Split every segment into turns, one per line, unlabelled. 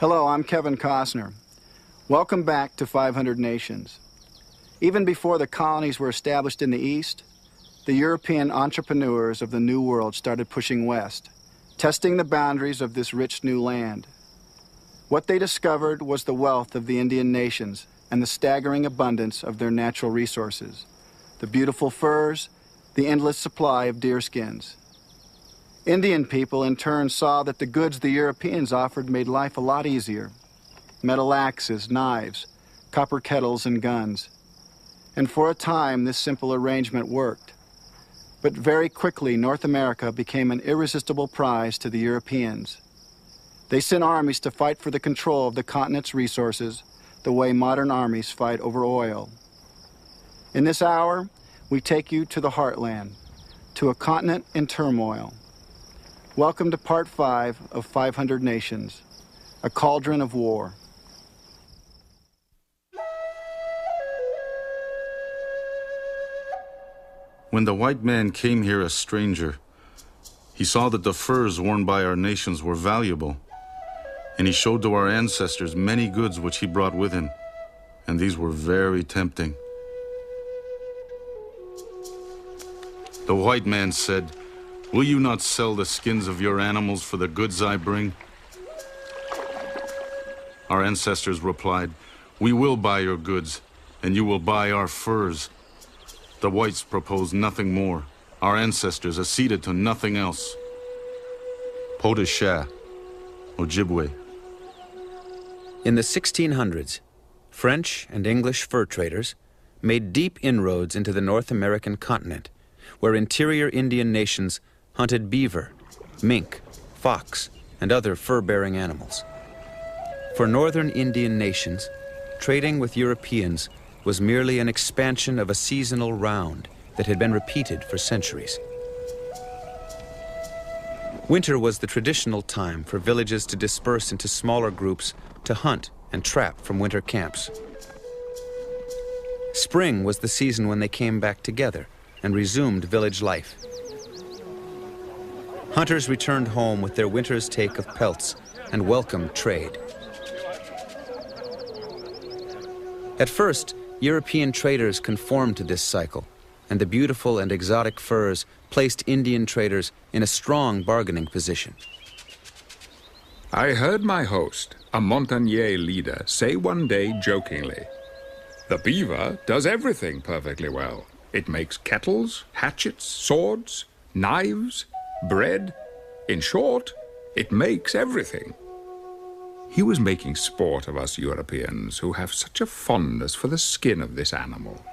Hello, I'm Kevin Costner. Welcome back to 500 Nations. Even before the colonies were established in the East, the European entrepreneurs of the New World started pushing west, testing the boundaries of this rich new land. What they discovered was the wealth of the Indian nations and the staggering abundance of their natural resources, the beautiful furs, the endless supply of deerskins. Indian people in turn saw that the goods the Europeans offered made life a lot easier. Metal axes, knives, copper kettles, and guns. And for a time, this simple arrangement worked. But very quickly, North America became an irresistible prize to the Europeans. They sent armies to fight for the control of the continent's resources, the way modern armies fight over oil. In this hour, we take you to the heartland, to a continent in turmoil. Welcome to Part 5 of 500 Nations, a cauldron of war.
When the white man came here a stranger, he saw that the furs worn by our nations were valuable, and he showed to our ancestors many goods which he brought with him, and these were very tempting. The white man said, "Will you not sell the skins of your animals for the goods I bring?" Our ancestors replied, "We will buy your goods, and you will buy our furs." The whites proposed nothing more. Our ancestors acceded to nothing else. Potasha, Ojibwe.
In the 1600s, French and English fur traders made deep inroads into the North American continent, where interior Indian nations hunted beaver, mink, fox, and other fur-bearing animals. For northern Indian nations, trading with Europeans was merely an expansion of a seasonal round that had been repeated for centuries. Winter was the traditional time for villages to disperse into smaller groups to hunt and trap from winter camps. Spring was the season when they came back together and resumed village life. Hunters returned home with their winter's take of pelts and welcomed trade. At first, European traders conformed to this cycle, and the beautiful and exotic furs placed Indian traders in a strong bargaining position.
I heard my host, a Montagnais leader, say one day jokingly, "The beaver does everything perfectly well. It makes kettles, hatchets, swords, knives, bread. In short, it makes everything." He was making sport of us Europeans who have such a fondness for the skin of this animal.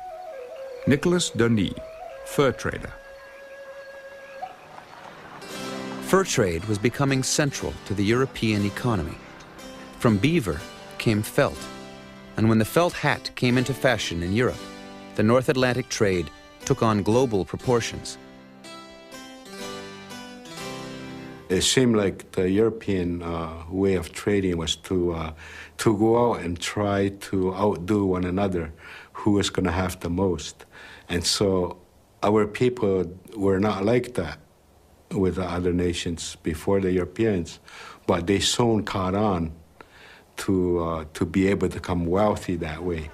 Nicholas Denis, fur trader.
Fur trade was becoming central to the European economy. From beaver came felt, and when the felt hat came into fashion in Europe, the North Atlantic trade took on global proportions.
It seemed like the European way of trading was to go out and try to outdo one another, who was going to have the most. And so our people were not like that with the other nations before the Europeans, but they soon caught on to be able to become wealthy that way.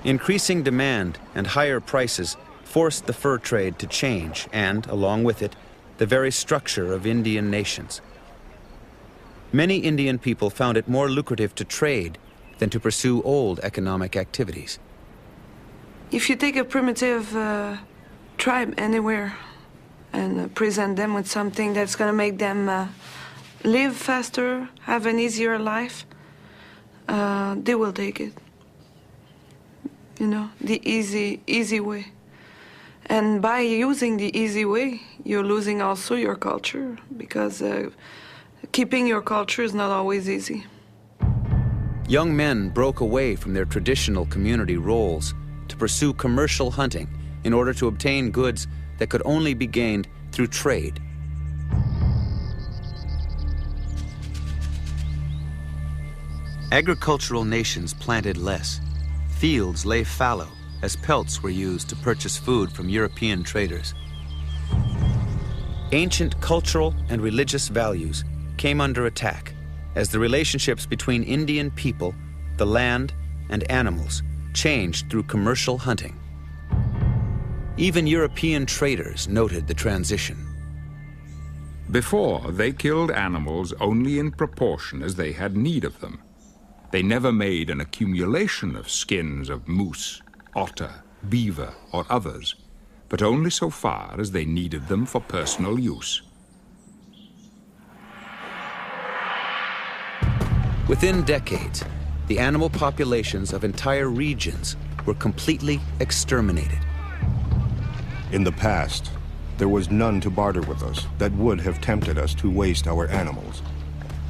Increasing demand and higher prices forced the fur trade to change and, along with it, the very structure of Indian nations. Many Indian people found it more lucrative to trade than to pursue old economic activities.
If you take a primitive tribe anywhere and present them with something that's going to make them live faster, have an easier life, they will take it. You know, the easy way. And by using the easy way, you're losing also your culture, because keeping your culture is not always easy.
Young men broke away from their traditional community roles to pursue commercial hunting in order to obtain goods that could only be gained through trade. Agricultural nations planted less. Fields lay fallow as pelts were used to purchase food from European traders. Ancient cultural and religious values came under attack, as the relationships between Indian people, the land, and animals changed through commercial hunting. Even European traders noted the transition.
Before, they killed animals only in proportion as they had need of them. They never made an accumulation of skins of moose, otter, beaver, or others, but only so far as they needed them for personal use.
Within decades, the animal populations of entire regions were completely exterminated.
In the past, there was none to barter with us that would have tempted us to waste our animals,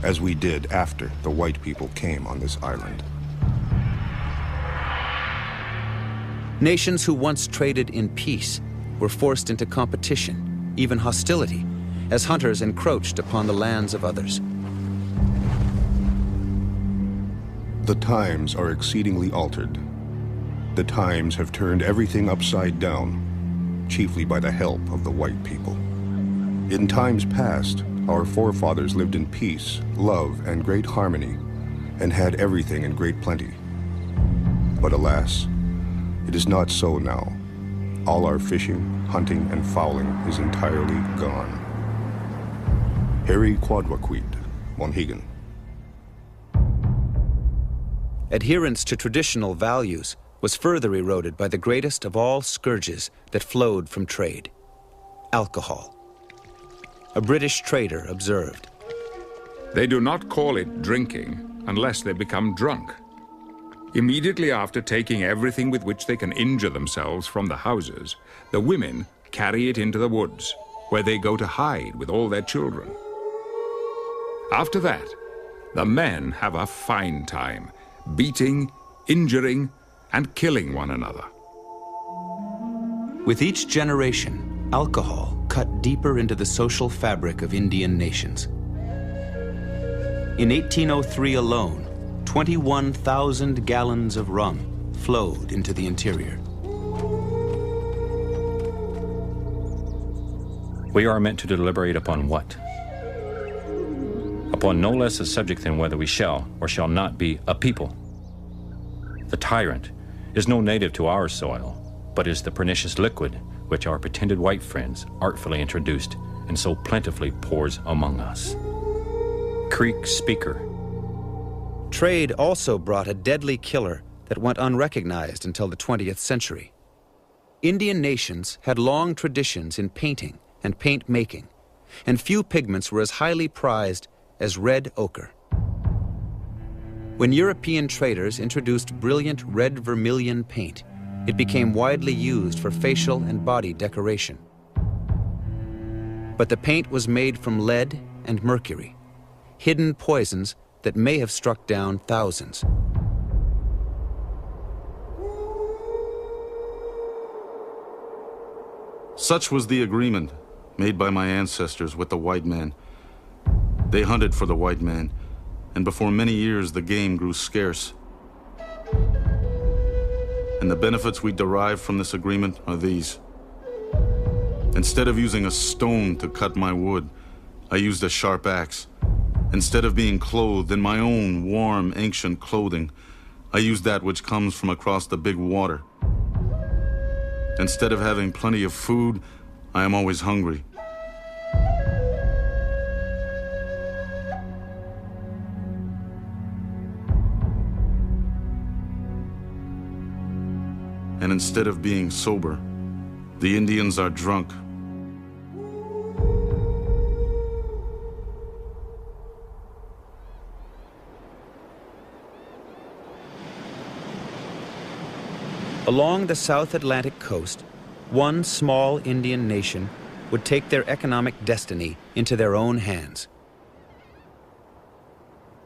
as we did after the white people came on this island.
Nations who once traded in peace were forced into competition, even hostility, as hunters encroached upon the lands of others.
The times are exceedingly altered. The times have turned everything upside down, chiefly by the help of the white people. In times past, our forefathers lived in peace, love, and great harmony, and had everything in great plenty. But alas, it is not so now. All our fishing, hunting, and fowling is entirely gone. Harry Quadwaquid, Monhegan.
Adherence to traditional values was further eroded by the greatest of all scourges that flowed from trade: alcohol. A British trader observed,
They do not call it drinking unless they become drunk. Immediately after taking everything with which they can injure themselves from the houses, the women carry it into the woods, where they go to hide with all their children. After that, the men have a fine time, beating, injuring, and killing one another.
with each generation, alcohol cut deeper into the social fabric of Indian nations. In 1803 alone, 21,000 gallons of rum flowed into the interior.
We are meant to deliberate upon what? Upon no less a subject than whether we shall or shall not be a people. The tyrant is no native to our soil, but is the pernicious liquid which our pretended white friends artfully introduced and so plentifully pours among us. Creek Speaker.
Trade also brought a deadly killer that went unrecognized until the 20th century. Indian nations had long traditions in painting and paint making, and few pigments were as highly prized as red ochre. When European traders introduced brilliant red vermilion paint, it became widely used for facial and body decoration. But the paint was made from lead and mercury, hidden poisons that may have struck down thousands.
Such was the agreement made by my ancestors with the white man. They hunted for the white man, and before many years the game grew scarce. And the benefits we derive from this agreement are these. Instead of using a stone to cut my wood, I used a sharp axe. Instead of being clothed in my own warm, ancient clothing, I used that which comes from across the big water. Instead of having plenty of food, I am always hungry. And instead of being sober, the Indians are drunk.
Along the South Atlantic coast, one small Indian nation would take their economic destiny into their own hands.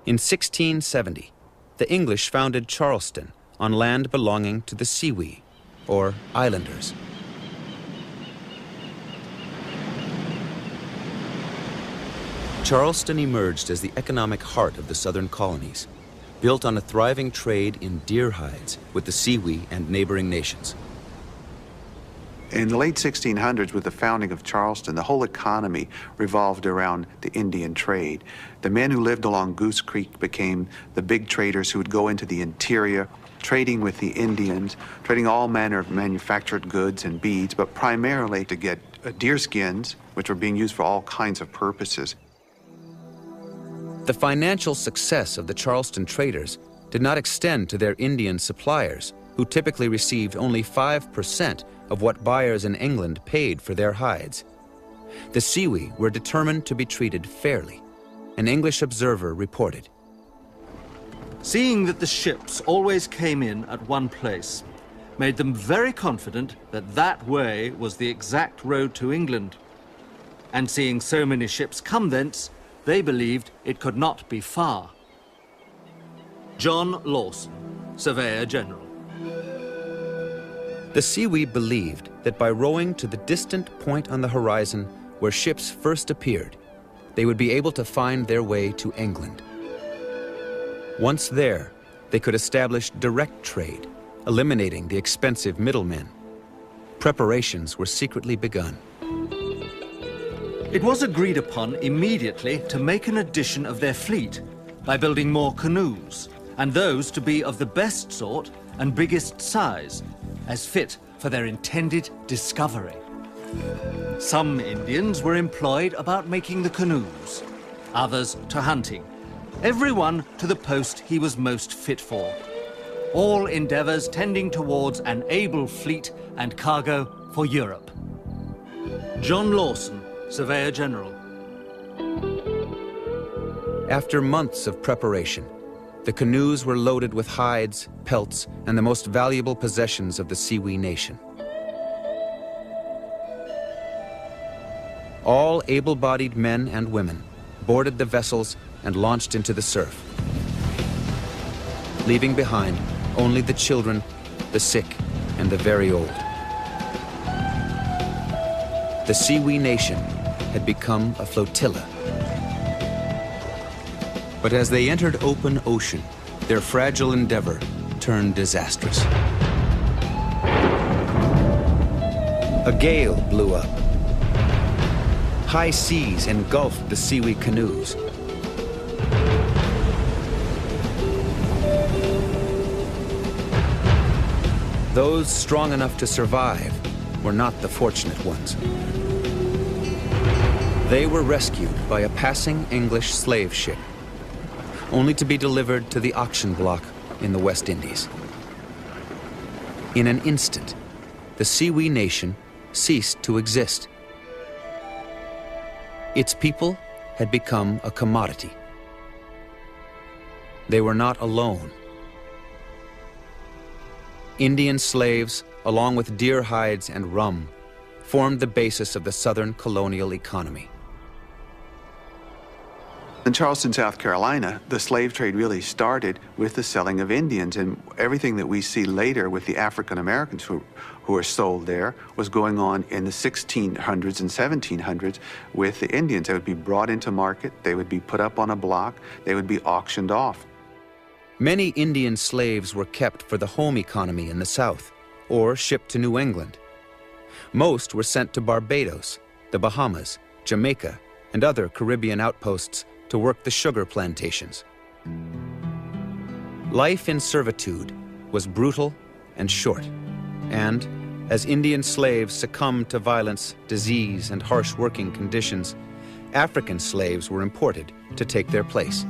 In 1670, the English founded Charleston on land belonging to the Siwi, or islanders. Charleston emerged as the economic heart of the southern colonies, built on a thriving trade in deer hides with the Siwi and neighboring nations.
In the late 1600s, with the founding of Charleston, the whole economy revolved around the Indian trade. The men who lived along Goose Creek became the big traders who would go into the interior, trading with the Indians, trading all manner of manufactured goods and beads, but primarily to get deer skins, which were being used for all kinds of purposes.
The financial success of the Charleston traders did not extend to their Indian suppliers, who typically received only 5% of what buyers in England paid for their hides. The Siwi were determined to be treated fairly. An English observer reported,
"Seeing that the ships always came in at one place, made them very confident that that way was the exact road to England. And seeing so many ships come thence, they believed it could not be far." John Lawson, Surveyor General.
The Siwi believed that by rowing to the distant point on the horizon where ships first appeared, they would be able to find their way to England. Once there, they could establish direct trade, eliminating the expensive middlemen. Preparations were secretly begun.
It was agreed upon immediately to make an addition of their fleet by building more canoes, and those to be of the best sort and biggest size, as fit for their intended discovery. Some Indians were employed about making the canoes, others to hunting, everyone to the post he was most fit for. All endeavors tending towards an able fleet and cargo for Europe. John Lawson, Surveyor General.
After months of preparation, the canoes were loaded with hides, pelts, and the most valuable possessions of the Siwi nation. All able-bodied men and women boarded the vessels and launched into the surf, leaving behind only the children, the sick, and the very old. The Siwi nation had become a flotilla. But as they entered open ocean, their fragile endeavor turned disastrous. A gale blew up. High seas engulfed the Siwi canoes. Those strong enough to survive were not the fortunate ones. They were rescued by a passing English slave ship, only to be delivered to the auction block in the West Indies. In an instant, the Siwi nation ceased to exist. Its people had become a commodity. They were not alone. Indian slaves, along with deer hides and rum, formed the basis of the Southern colonial economy.
In Charleston, South Carolina, the slave trade really started with the selling of Indians, and everything that we see later with the African Americans who were sold there was going on in the 1600s and 1700s with the Indians. They would be brought into market, they would be put up on a block, they would be auctioned off.
Many Indian slaves were kept for the home economy in the South, or shipped to New England. Most were sent to Barbados, the Bahamas, Jamaica, and other Caribbean outposts to work the sugar plantations. Life in servitude was brutal and short, and as Indian slaves succumbed to violence, disease, and harsh working conditions, African slaves were imported to take their place.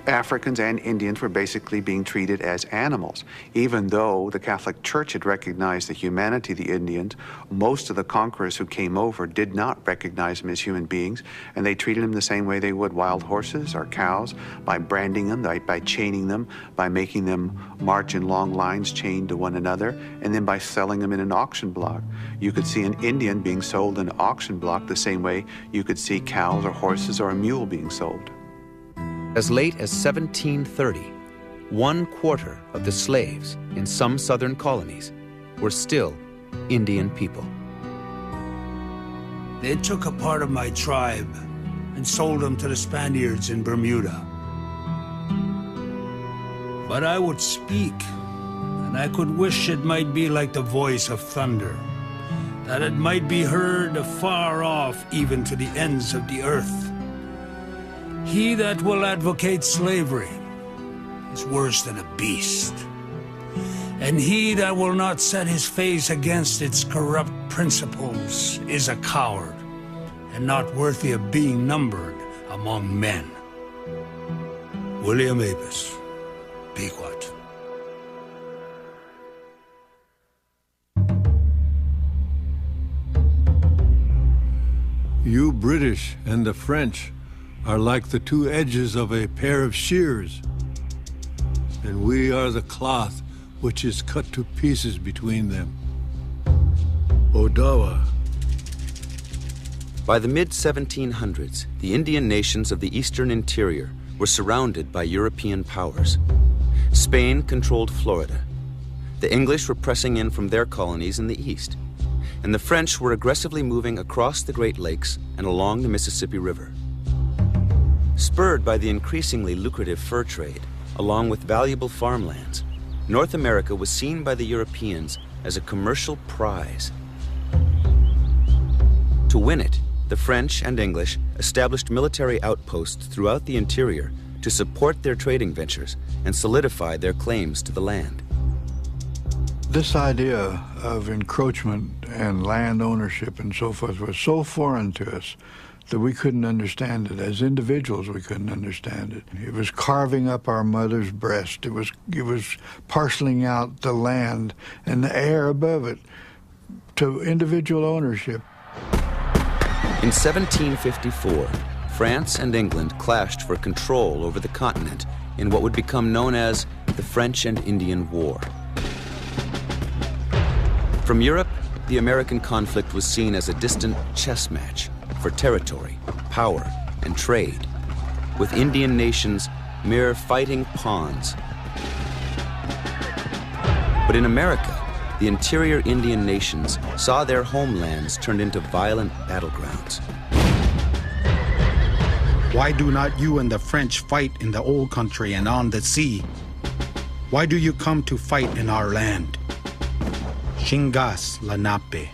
Africans and Indians were basically being treated as animals. Even though the Catholic Church had recognized the humanity of the Indians, most of the conquerors who came over did not recognize them as human beings, and they treated them the same way they would wild horses or cows, by branding them, by chaining them, by making them march in long lines chained to one another, and then by selling them in an auction block. You could see an Indian being sold in an auction block the same way you could see cows or horses or a mule being sold.
As late as 1730, 1/4 of the slaves in some southern colonies were still Indian people.
They took a part of my tribe and sold them to the Spaniards in Bermuda. But I would speak, and I could wish it might be like the voice of thunder. that it might be heard afar off, even to the ends of the earth. He that will advocate slavery is worse than a beast, and he that will not set his face against its corrupt principles is a coward, and not worthy of being numbered among men. William Apis, Pequot.
You British and the French are like the two edges of a pair of shears, and we are the cloth which is cut to pieces between them. Odawa.
By the mid-1700s, the Indian nations of the eastern interior were surrounded by European powers. Spain controlled Florida. The English were pressing in from their colonies in the east, and the French were aggressively moving across the Great Lakes and along the Mississippi River. Spurred by the increasingly lucrative fur trade, along with valuable farmlands, North America was seen by the Europeans as a commercial prize. To win it, the French and English established military outposts throughout the interior to support their trading ventures and solidify their claims to the land.
This idea of encroachment and land ownership and so forth was so foreign to us that we couldn't understand it. As individuals, we couldn't understand it. It was carving up our mother's breast. It was parceling out the land and the air above it to individual ownership.
In 1754, France and England clashed for control over the continent in what would become known as the French and Indian War. From Europe, the American conflict was seen as a distant chess match for territory, power, and trade, with Indian nations mere fighting pawns. But in America, the interior Indian nations saw their homelands turned into violent battlegrounds.
Why do not you and the French fight in the old country and on the sea? Why do you come to fight in our land? Shingas Lenape.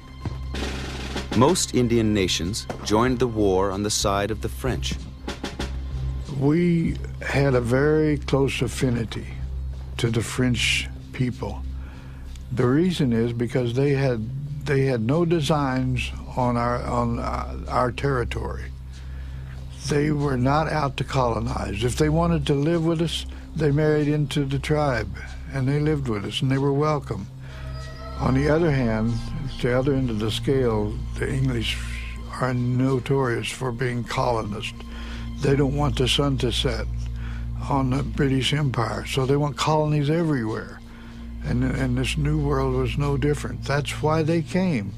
Most Indian nations joined the war on the side of the French.
We had a very close affinity to the French people. The reason is because they had no designs on our territory. They were not out to colonize. If they wanted to live with us, they married into the tribe, and they lived with us, and they were welcome. On the other hand, at the other end of the scale, the English are notorious for being colonists. They don't want the sun to set on the British Empire, so they want colonies everywhere. And this new world was no different. That's why they came.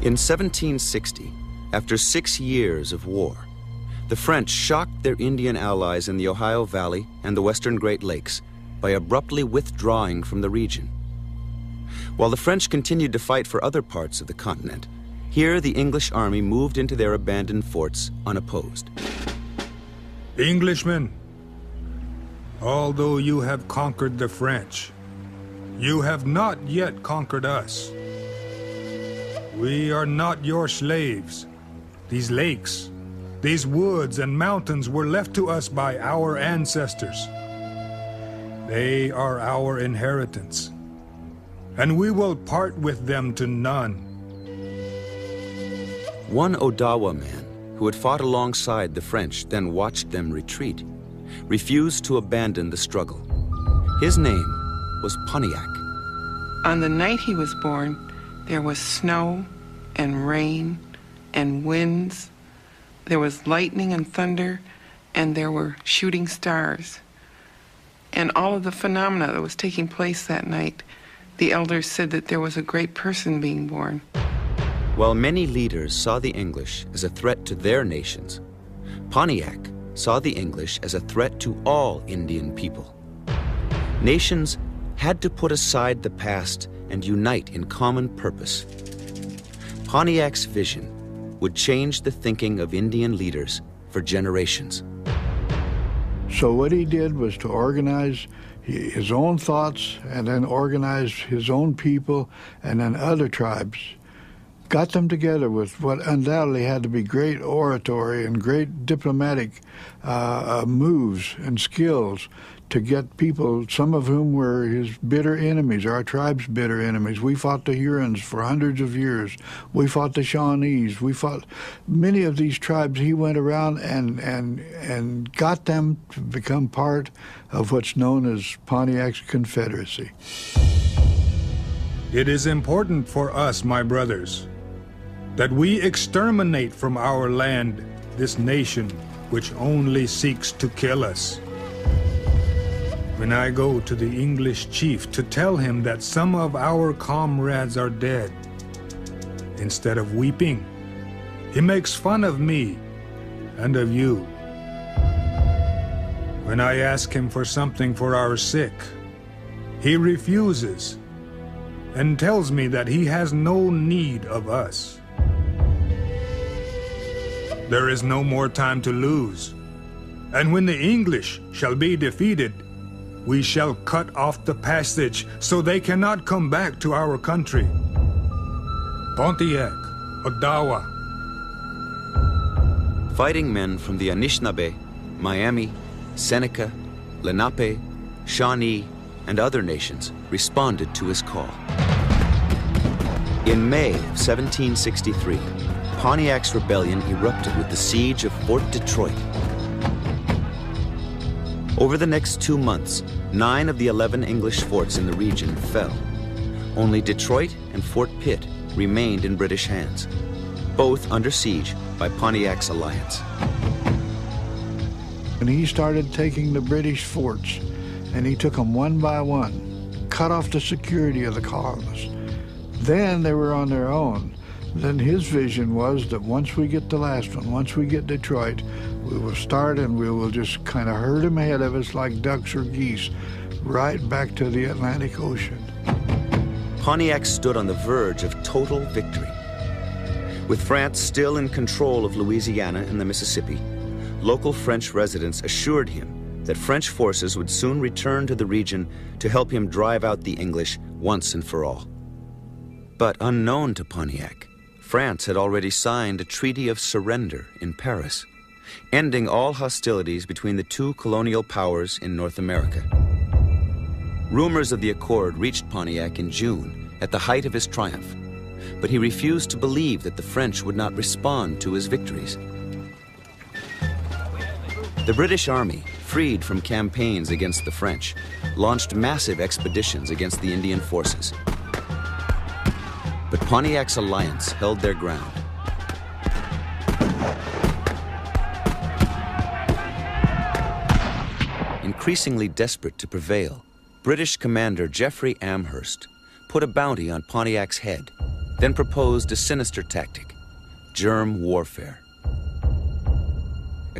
In 1760, after 6 years of war, the French shocked their Indian allies in the Ohio Valley and the western Great Lakes by abruptly withdrawing from the region. While the French continued to fight for other parts of the continent, here the English army moved into their abandoned forts unopposed.
Englishmen, although you have conquered the French, you have not yet conquered us. We are not your slaves. These lakes, these woods and mountains were left to us by our ancestors. They are our inheritance, and we will part with them to none.
One Odawa man, who had fought alongside the French, then watched them retreat, refused to abandon the struggle. His name was Pontiac.
On the night he was born, there was snow and rain and winds. There was lightning and thunder, and there were shooting stars. And all of the phenomena that was taking place that night, the elders said that there was a great person being born.
While many leaders saw the English as a threat to their nations, Pontiac saw the English as a threat to all Indian people. Nations had to put aside the past and unite in common purpose. Pontiac's vision would change the thinking of Indian leaders for generations.
So what he did was to organize his own thoughts and then organize his own people and then other tribes got them together with what undoubtedly had to be great oratory and great diplomatic moves and skills to get people, some of whom were his bitter enemies, our tribe's bitter enemies. We fought the Hurons for hundreds of years. We fought the Shawnees. We fought many of these tribes. He went around and got them to become part of what's known as Pontiac's Confederacy.
It is important for us, my brothers, that we exterminate from our land this nation which only seeks to kill us. When I go to the English chief to tell him that some of our comrades are dead, instead of weeping, he makes fun of me and of you. When I ask him for something for our sick, he refuses and tells me that he has no need of us. There is no more time to lose, and when the English shall be defeated, we shall cut off the passage so they cannot come back to our country. Pontiac, Ottawa.
Fighting men from the Anishinaabe, Miami, Seneca, Lenape, Shawnee, and other nations responded to his call. In May of 1763, Pontiac's rebellion erupted with the siege of Fort Detroit. Over the next 2 months, 9 of the 11 English forts in the region fell. Only Detroit and Fort Pitt remained in British hands, both under siege by Pontiac's alliance.
And he started taking the British forts, and he took them one by one, cut off the security of the colonists. Then they were on their own. Then his vision was that once we get the last one, once we get Detroit, we will start and we will just kind of herd them ahead of us like ducks or geese, right back to the Atlantic Ocean.
Pontiac stood on the verge of total victory. With France still in control of Louisiana and the Mississippi, local French residents assured him that French forces would soon return to the region to help him drive out the English once and for all. But unknown to Pontiac, France had already signed a treaty of surrender in Paris, ending all hostilities between the two colonial powers in North America. Rumors of the accord reached Pontiac in June, at the height of his triumph, but he refused to believe that the French would not respond to his victories. The British Army, freed from campaigns against the French, launched massive expeditions against the Indian forces. But Pontiac's alliance held their ground. Increasingly desperate to prevail, British commander Geoffrey Amherst put a bounty on Pontiac's head, then proposed a sinister tactic, germ warfare.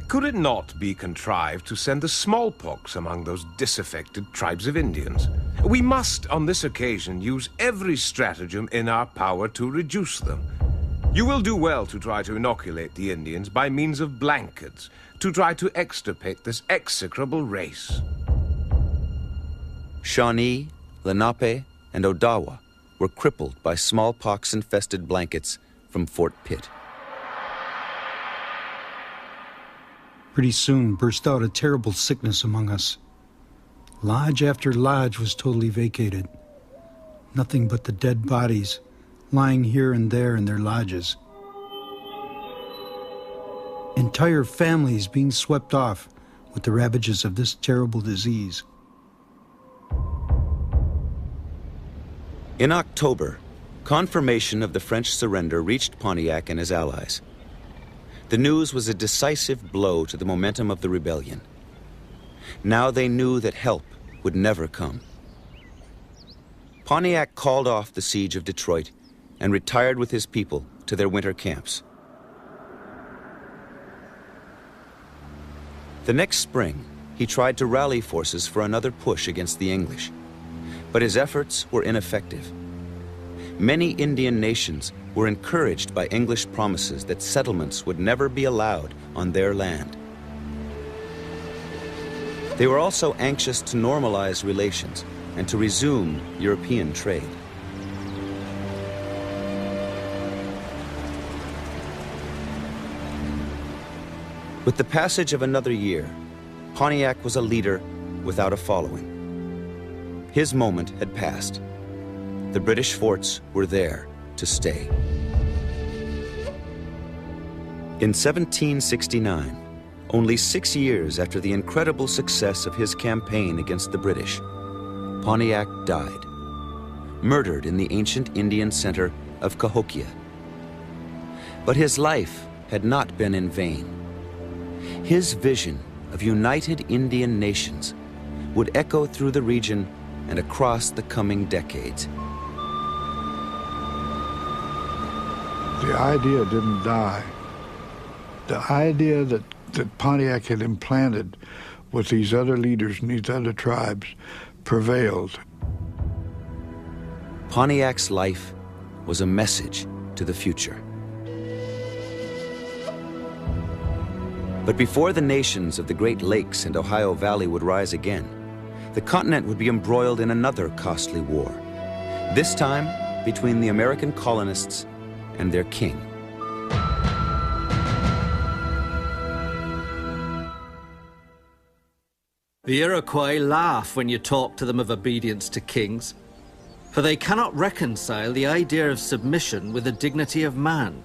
Could it not be contrived to send the smallpox among those disaffected tribes of Indians? We must, on this occasion, use every stratagem in our power to reduce them. You will do well to try to inoculate the Indians by means of blankets, to try to extirpate this execrable race.
Shawnee, Lenape, and Ottawa were crippled by smallpox-infested blankets from Fort Pitt.
Pretty soon burst out a terrible sickness among us. Lodge after lodge was totally vacated. Nothing but the dead bodies lying here and there in their lodges. Entire families being swept off with the ravages of this terrible disease.
In October, confirmation of the French surrender reached Pontiac and his allies. The news was a decisive blow to the momentum of the rebellion. Now they knew that help would never come. Pontiac called off the siege of Detroit and retired with his people to their winter camps. The next spring, he tried to rally forces for another push against the English, but his efforts were ineffective. Many Indian nations were encouraged by English promises that settlements would never be allowed on their land. They were also anxious to normalize relations and to resume European trade. With the passage of another year, Pontiac was a leader without a following. His moment had passed. The British forts were there to stay. In 1769, only 6 years after the incredible success of his campaign against the British, Pontiac died, murdered in the ancient Indian center of Cahokia. But his life had not been in vain. His vision of united Indian nations would echo through the region and across the coming decades.
The idea didn't die. The idea that Pontiac had implanted with these other leaders and these other tribes prevailed.
Pontiac's life was a message to the future. But before the nations of the Great Lakes and Ohio Valley would rise again, the continent would be embroiled in another costly war, this time between the American colonists and their king.
The Iroquois laugh when you talk to them of obedience to kings, for they cannot reconcile the idea of submission with the dignity of man.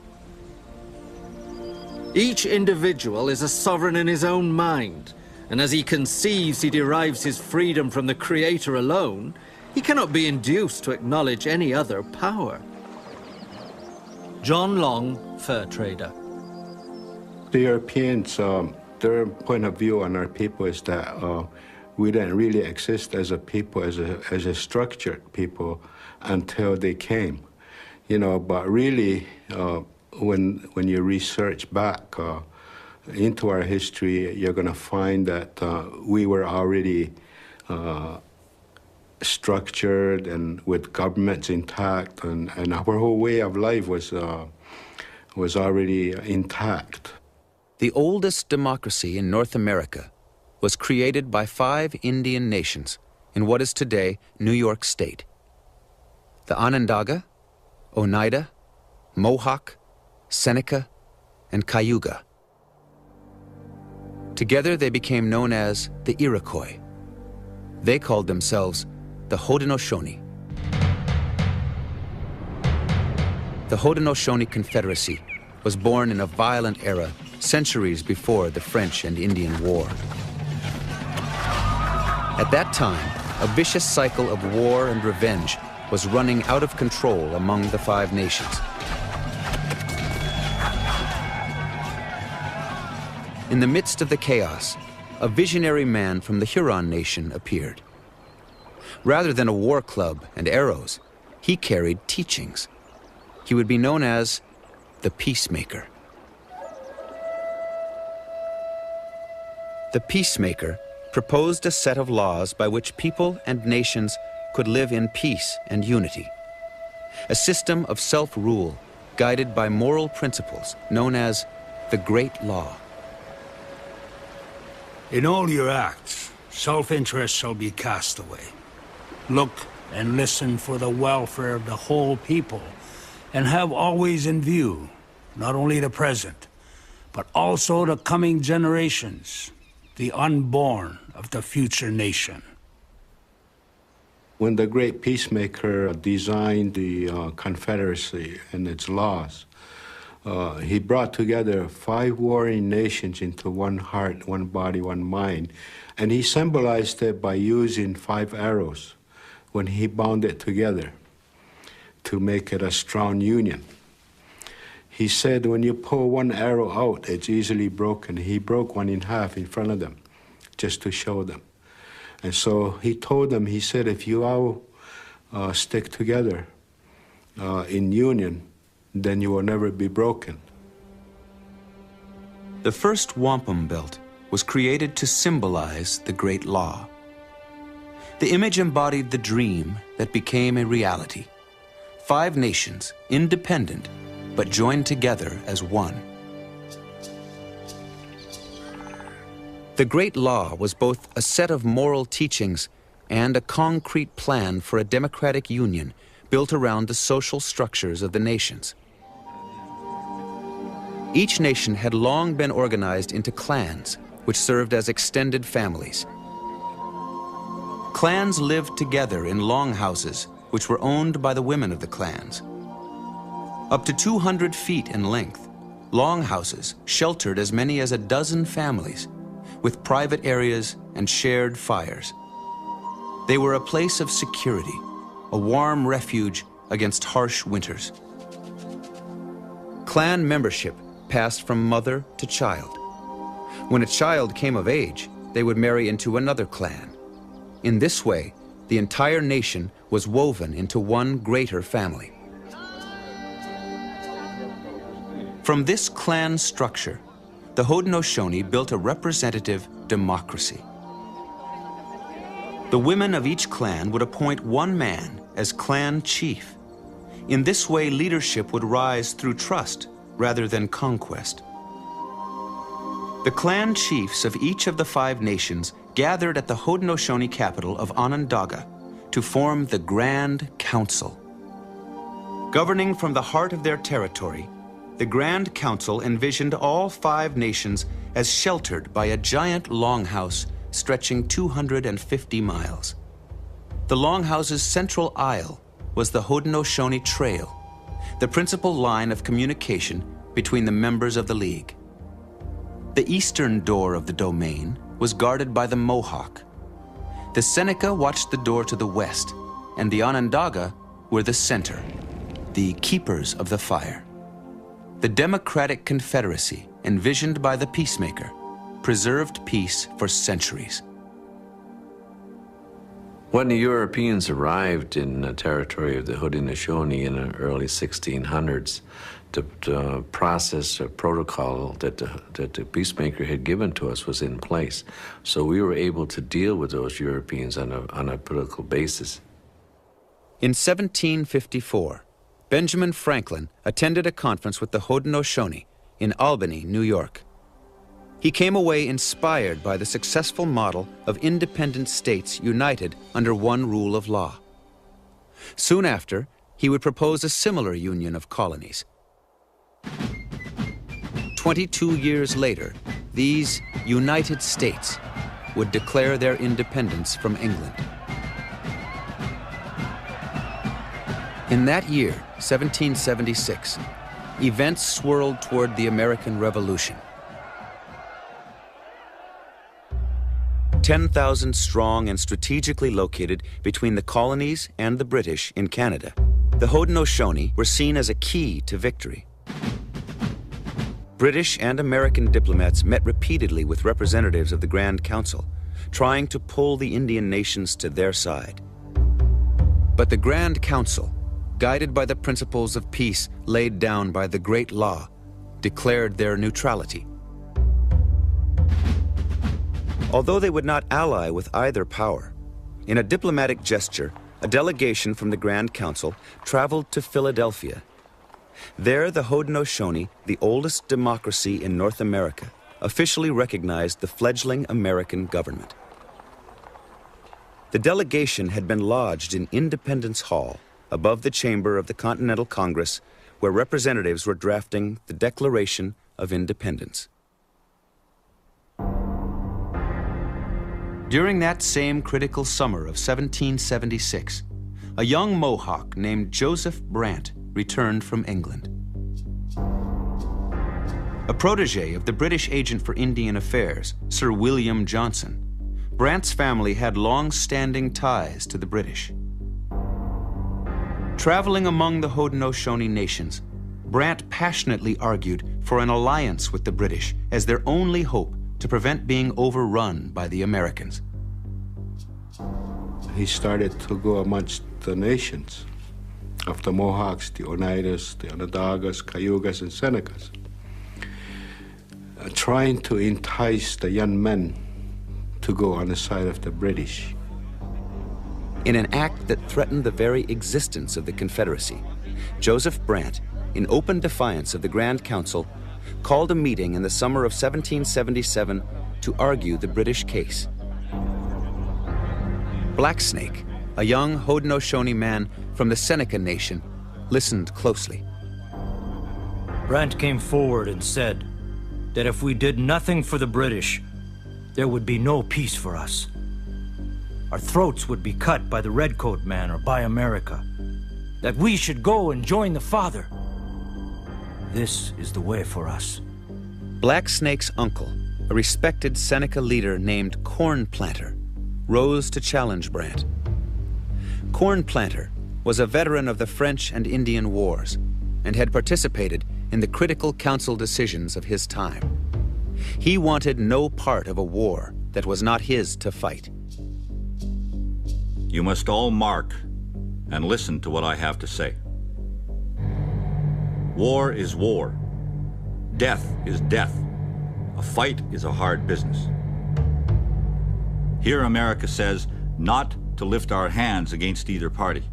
Each individual is a sovereign in his own mind, and as he conceives he derives his freedom from the Creator alone, he cannot be induced to acknowledge any other power. John Long, fur trader.
The Europeans, their point of view on our people is that we didn't really exist as a people, as a structured people until they came, you know. But really, when you research back into our history, you're going to find that we were already structured and with governments intact, and our whole way of life was already intact.
The oldest democracy in North America was created by 5 Indian nations in what is today New York State: the Onondaga, Oneida, Mohawk, Seneca, and Cayuga. Together they became known as the Iroquois. They called themselves the Haudenosaunee. The Haudenosaunee Confederacy was born in a violent era centuries before the French and Indian War. At that time, a vicious cycle of war and revenge was running out of control among the 5 nations. In the midst of the chaos, a visionary man from the Huron nation appeared. Rather than a war club and arrows, he carried teachings. He would be known as the Peacemaker. The Peacemaker proposed a set of laws by which people and nations could live in peace and unity. A system of self-rule guided by moral principles known as the Great Law.
In all your acts, self-interest shall be cast away. Look and listen for the welfare of the whole people, and have always in view not only the present, but also the coming generations, the unborn of the future nation.
When the great Peacemaker designed the Confederacy and its laws, he brought together 5 warring nations into one heart, one body, one mind, and he symbolized it by using 5 arrows when he bound it together to make it a strong union. He said when you pull one arrow out, it's easily broken. He broke one in half in front of them just to show them. And so he told them, he said, if you all stick together in union, then you will never be broken.
The first wampum belt was created to symbolize the Great Law. The image embodied the dream that became a reality. 5 nations, independent, but joined together as one. The Great Law was both a set of moral teachings and a concrete plan for a democratic union built around the social structures of the nations. Each nation had long been organized into clans, which served as extended families. Clans lived together in longhouses, which were owned by the women of the clans. Up to 200 feet in length, longhouses sheltered as many as a dozen families, with private areas and shared fires. They were a place of security, a warm refuge against harsh winters. Clan membership passed from mother to child. When a child came of age, they would marry into another clan. In this way, the entire nation was woven into one greater family. From this clan structure, the Haudenosaunee built a representative democracy. The women of each clan would appoint one man as clan chief. In this way, leadership would rise through trust rather than conquest. The clan chiefs of each of the 5 nations gathered at the Haudenosaunee capital of Onondaga to form the Grand Council. Governing from the heart of their territory, the Grand Council envisioned all 5 nations as sheltered by a giant longhouse stretching 250 miles. The longhouse's central aisle was the Haudenosaunee Trail, the principal line of communication between the members of the League. The eastern door of the domain was guarded by the Mohawk. The Seneca watched the door to the west, and the Onondaga were the center, the keepers of the fire. The Democratic Confederacy, envisioned by the peacemaker, preserved peace for centuries.
When the Europeans arrived in the territory of the Haudenosaunee in the early 1600s, the process or protocol that the peacemaker had given to us was in place. So we were able to deal with those Europeans on a political basis.
In 1754, Benjamin Franklin attended a conference with the Haudenosaunee in Albany, New York. He came away inspired by the successful model of independent states united under one rule of law. Soon after, he would propose a similar union of colonies. 22 years later, these United States would declare their independence from England. In that year, 1776, events swirled toward the American Revolution. 10,000 strong and strategically located between the colonies and the British in Canada, the Haudenosaunee were seen as a key to victory. British and American diplomats met repeatedly with representatives of the Grand Council, trying to pull the Indian nations to their side. But the Grand Council, guided by the principles of peace laid down by the Great Law, declared their neutrality. Although they would not ally with either power, in a diplomatic gesture, a delegation from the Grand Council traveled to Philadelphia. There, the Haudenosaunee, the oldest democracy in North America, officially recognized the fledgling American government. The delegation had been lodged in Independence Hall, above the chamber of the Continental Congress, where representatives were drafting the Declaration of Independence. During that same critical summer of 1776, a young Mohawk named Joseph Brant returned from England. A protege of the British agent for Indian Affairs, Sir William Johnson, Brant's family had long-standing ties to the British. Traveling among the Haudenosaunee nations, Brant passionately argued for an alliance with the British as their only hope to prevent being overrun by the Americans.
He started to go amongst the nations of the Mohawks, the Oneidas, the Onondagas, Cayugas, and Senecas, trying to entice the young men to go on the side of the British.
In an act that threatened the very existence of the Confederacy, Joseph Brant, in open defiance of the Grand Council, called a meeting in the summer of 1777 to argue the British case. Blacksnake, a young Haudenosaunee man from the Seneca Nation, listened closely.
Brant came forward and said that if we did nothing for the British, there would be no peace for us. Our throats would be cut by the Redcoat man or by America. That we should go and join the Father. This is the way for us.
Black Snake's uncle, a respected Seneca leader named Corn Planter, rose to challenge Brant. Corn Planter was a veteran of the French and Indian Wars and had participated in the critical council decisions of his time. He wanted no part of a war that was not his to fight.
You must all mark and listen to what I have to say. War is war. Death is death. A fight is a hard business. Here America says not to lift our hands against either party.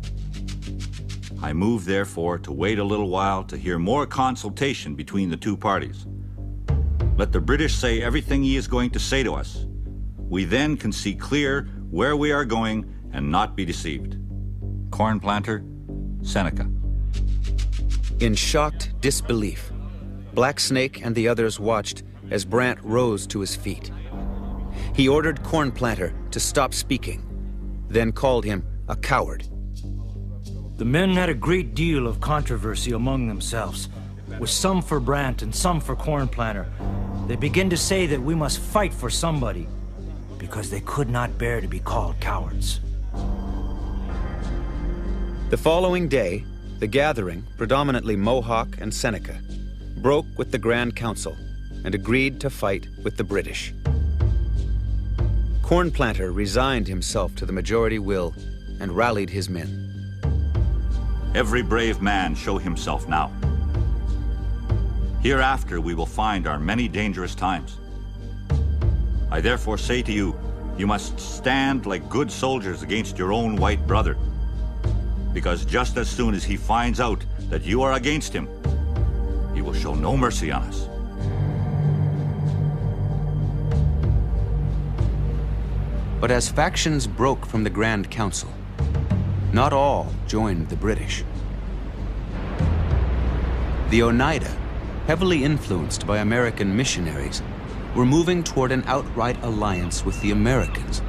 I move, therefore, to wait a little while to hear more consultation between the two parties. Let the British say everything he is going to say to us. We then can see clear where we are going and not be deceived. Corn Planter, Seneca.
In shocked disbelief, Black Snake and the others watched as Brant rose to his feet. He ordered Corn Planter to stop speaking, then called him a coward.
The men had a great deal of controversy among themselves, with some for Brant and some for Corn Planter. They began to say that we must fight for somebody, because they could not bear to be called cowards.
The following day, the gathering, predominantly Mohawk and Seneca, broke with the Grand Council and agreed to fight with the British. Corn Planter resigned himself to the majority will and rallied his men.
Every brave man show himself now. Hereafter we will find our many dangerous times. I therefore say to you, you must stand like good soldiers against your own white brother. Because just as soon as he finds out that you are against him, he will show no mercy on us.
But as factions broke from the Grand Council, not all joined the British. The Oneida, heavily influenced by American missionaries, were moving toward an outright alliance with the Americans.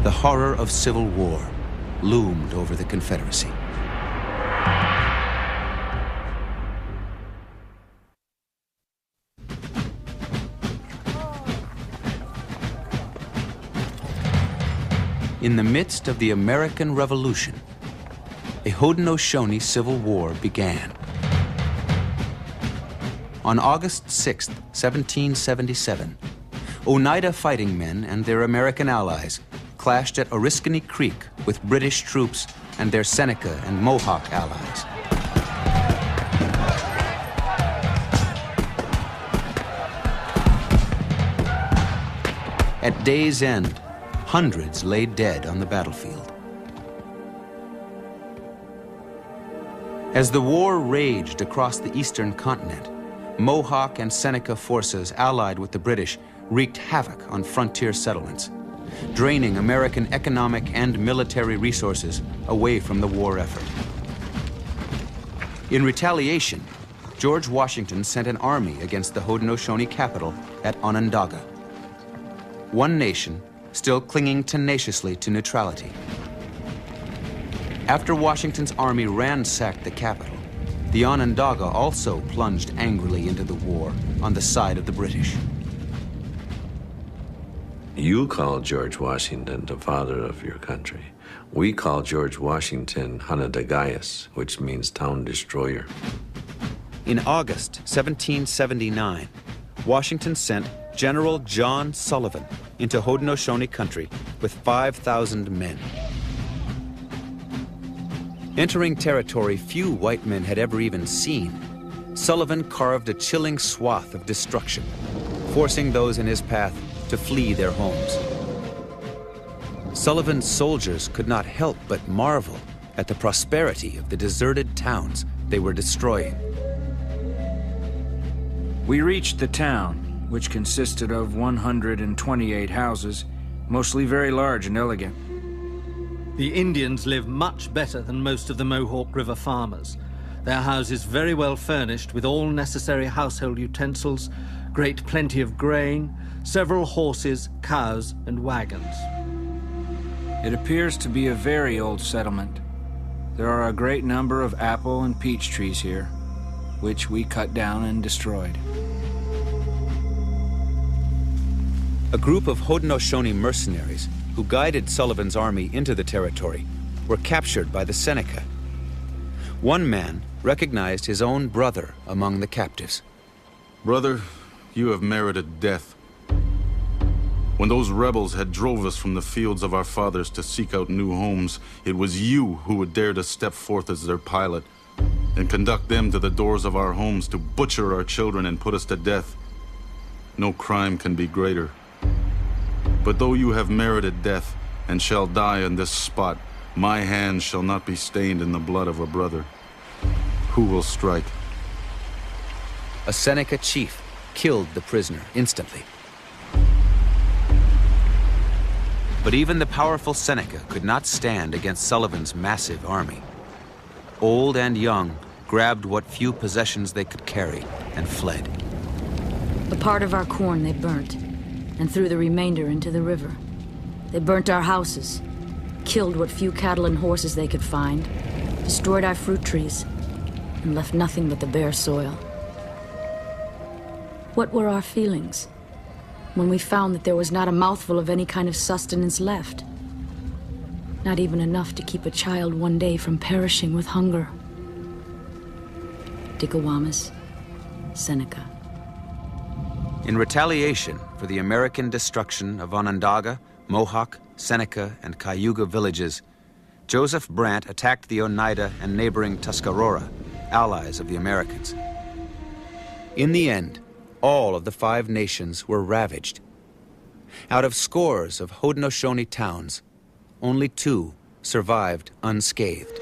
The horror of civil war loomed over the Confederacy. In the midst of the American Revolution, a Haudenosaunee Civil War began. On August 6, 1777, Oneida fighting men and their American allies clashed at Oriskany Creek with British troops and their Seneca and Mohawk allies. At day's end, hundreds lay dead on the battlefield. As the war raged across the eastern continent, Mohawk and Seneca forces allied with the British wreaked havoc on frontier settlements, draining American economic and military resources away from the war effort. In retaliation, George Washington sent an army against the Haudenosaunee capital at Onondaga. One nation still clinging tenaciously to neutrality. After Washington's army ransacked the capital, the Onondaga also plunged angrily into the war on the side of the British.
You call George Washington the father of your country. We call George Washington Hanadagayas, which means town destroyer.
In August 1779, Washington sent General John Sullivan into Haudenosaunee country with 5,000 men. Entering territory few white men had ever even seen, Sullivan carved a chilling swath of destruction, forcing those in his path to flee their homes. Sullivan's soldiers could not help but marvel at the prosperity of the deserted towns they were destroying.
We reached the town, which consisted of 128 houses, mostly very large and elegant.
The Indians live much better than most of the Mohawk River farmers. their houses very well furnished with all necessary household utensils, great plenty of grain, several horses, cows, and wagons.
It appears to be a very old settlement. There are a great number of apple and peach trees here, which we cut down and destroyed.
A group of Haudenosaunee mercenaries who guided Sullivan's army into the territory were captured by the Seneca. One man recognized his own brother among the captives.
Brother, you have merited death. When those rebels had drove us from the fields of our fathers to seek out new homes, it was you who would dare to step forth as their pilot and conduct them to the doors of our homes to butcher our children and put us to death. No crime can be greater. But though you have merited death and shall die on this spot, my hand shall not be stained in the blood of a brother. Who will strike?
A Seneca chief killed the prisoner instantly. But even the powerful Seneca could not stand against Sullivan's massive army. Old and young grabbed what few possessions they could carry and fled.
A part of our corn they burnt, and threw the remainder into the river. They burnt our houses, killed what few cattle and horses they could find, destroyed our fruit trees, and left nothing but the bare soil. What were our feelings when we found that there was not a mouthful of any kind of sustenance left? Not even enough to keep a child one day from perishing with hunger. Dickawamis, Seneca.
In retaliation for the American destruction of Onondaga, Mohawk, Seneca, and Cayuga villages, Joseph Brant attacked the Oneida and neighboring Tuscarora, allies of the Americans. In the end, all of the 5 nations were ravaged. Out of scores of Haudenosaunee towns, only 2 survived unscathed.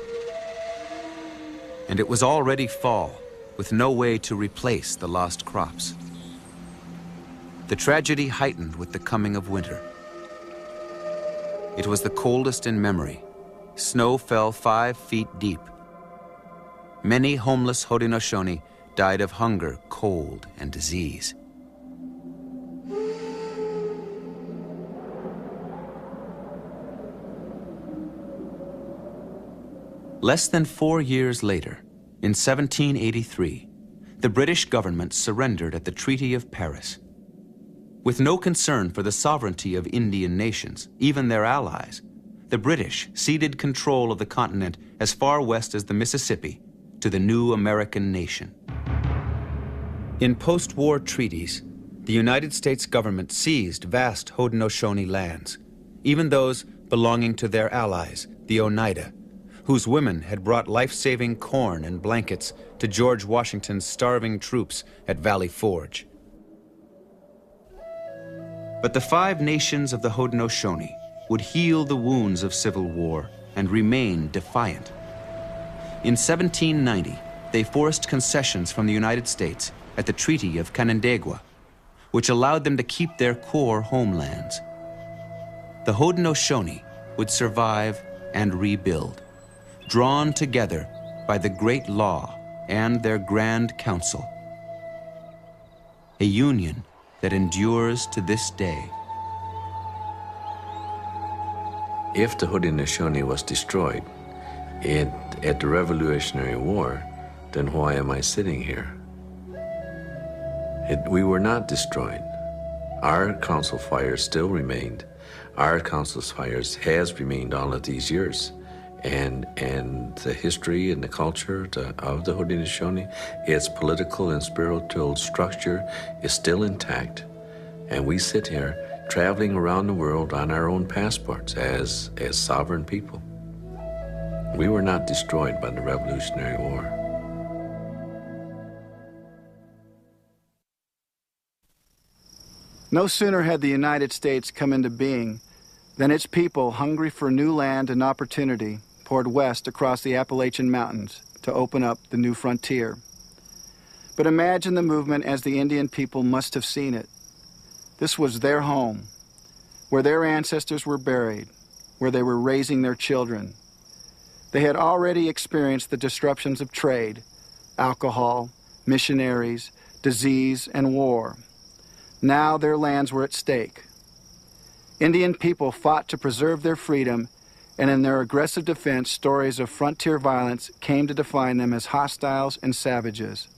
And it was already fall, with no way to replace the lost crops. The tragedy heightened with the coming of winter. It was the coldest in memory. Snow fell 5 feet deep. Many homeless Haudenosaunee died of hunger, cold, and disease. Less than 4 years later, in 1783, the British government surrendered at the Treaty of Paris. With no concern for the sovereignty of Indian nations, even their allies, the British ceded control of the continent as far west as the Mississippi to the new American nation. In post-war treaties, the United States government seized vast Haudenosaunee lands, even those belonging to their allies, the Oneida, whose women had brought life-saving corn and blankets to George Washington's starving troops at Valley Forge. But the 5 nations of the Haudenosaunee would heal the wounds of civil war and remain defiant. In 1790, they forced concessions from the United States at the Treaty of Canandaigua, which allowed them to keep their core homelands. The Haudenosaunee would survive and rebuild, drawn together by the Great Law and their Grand Council. A union that endures to this day.
If the Haudenosaunee was destroyed at the Revolutionary War, then why am I sitting here? We were not destroyed. Our council fires still remained. Our council fires has remained all of these years. And the history and the culture of the Haudenosaunee, its political and spiritual structure is still intact. And we sit here traveling around the world on our own passports as sovereign people. We were not destroyed by the Revolutionary War.
No sooner had the United States come into being than its people, hungry for new land and opportunity, poured west across the Appalachian Mountains to open up the new frontier. But imagine the movement as the Indian people must have seen it. This was their home, where their ancestors were buried, where they were raising their children. They had already experienced the disruptions of trade, alcohol, missionaries, disease, and war. Now their lands were at stake. Indian people fought to preserve their freedom, and in their aggressive defense, stories of frontier violence came to define them as hostiles and savages.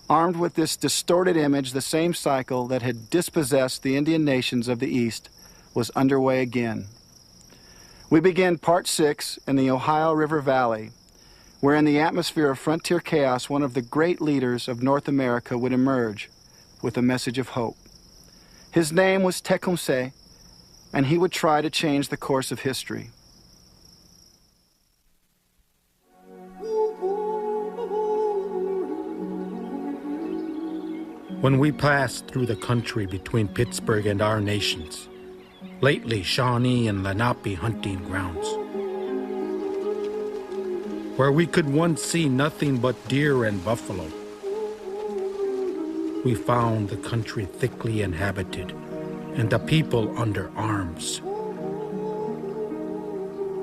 Armed with this distorted image, the same cycle that had dispossessed the Indian nations of the East was underway again. We begin Part 6 in the Ohio River Valley, where in the atmosphere of frontier chaos, one of the great leaders of North America would emerge with a message of hope. His name was Tecumseh, and he would try to change the course of history.
When we passed through the country between Pittsburgh and our nations, lately Shawnee and Lenape hunting grounds, where we could once see nothing but deer and buffalo, we found the country thickly inhabited and the people under arms.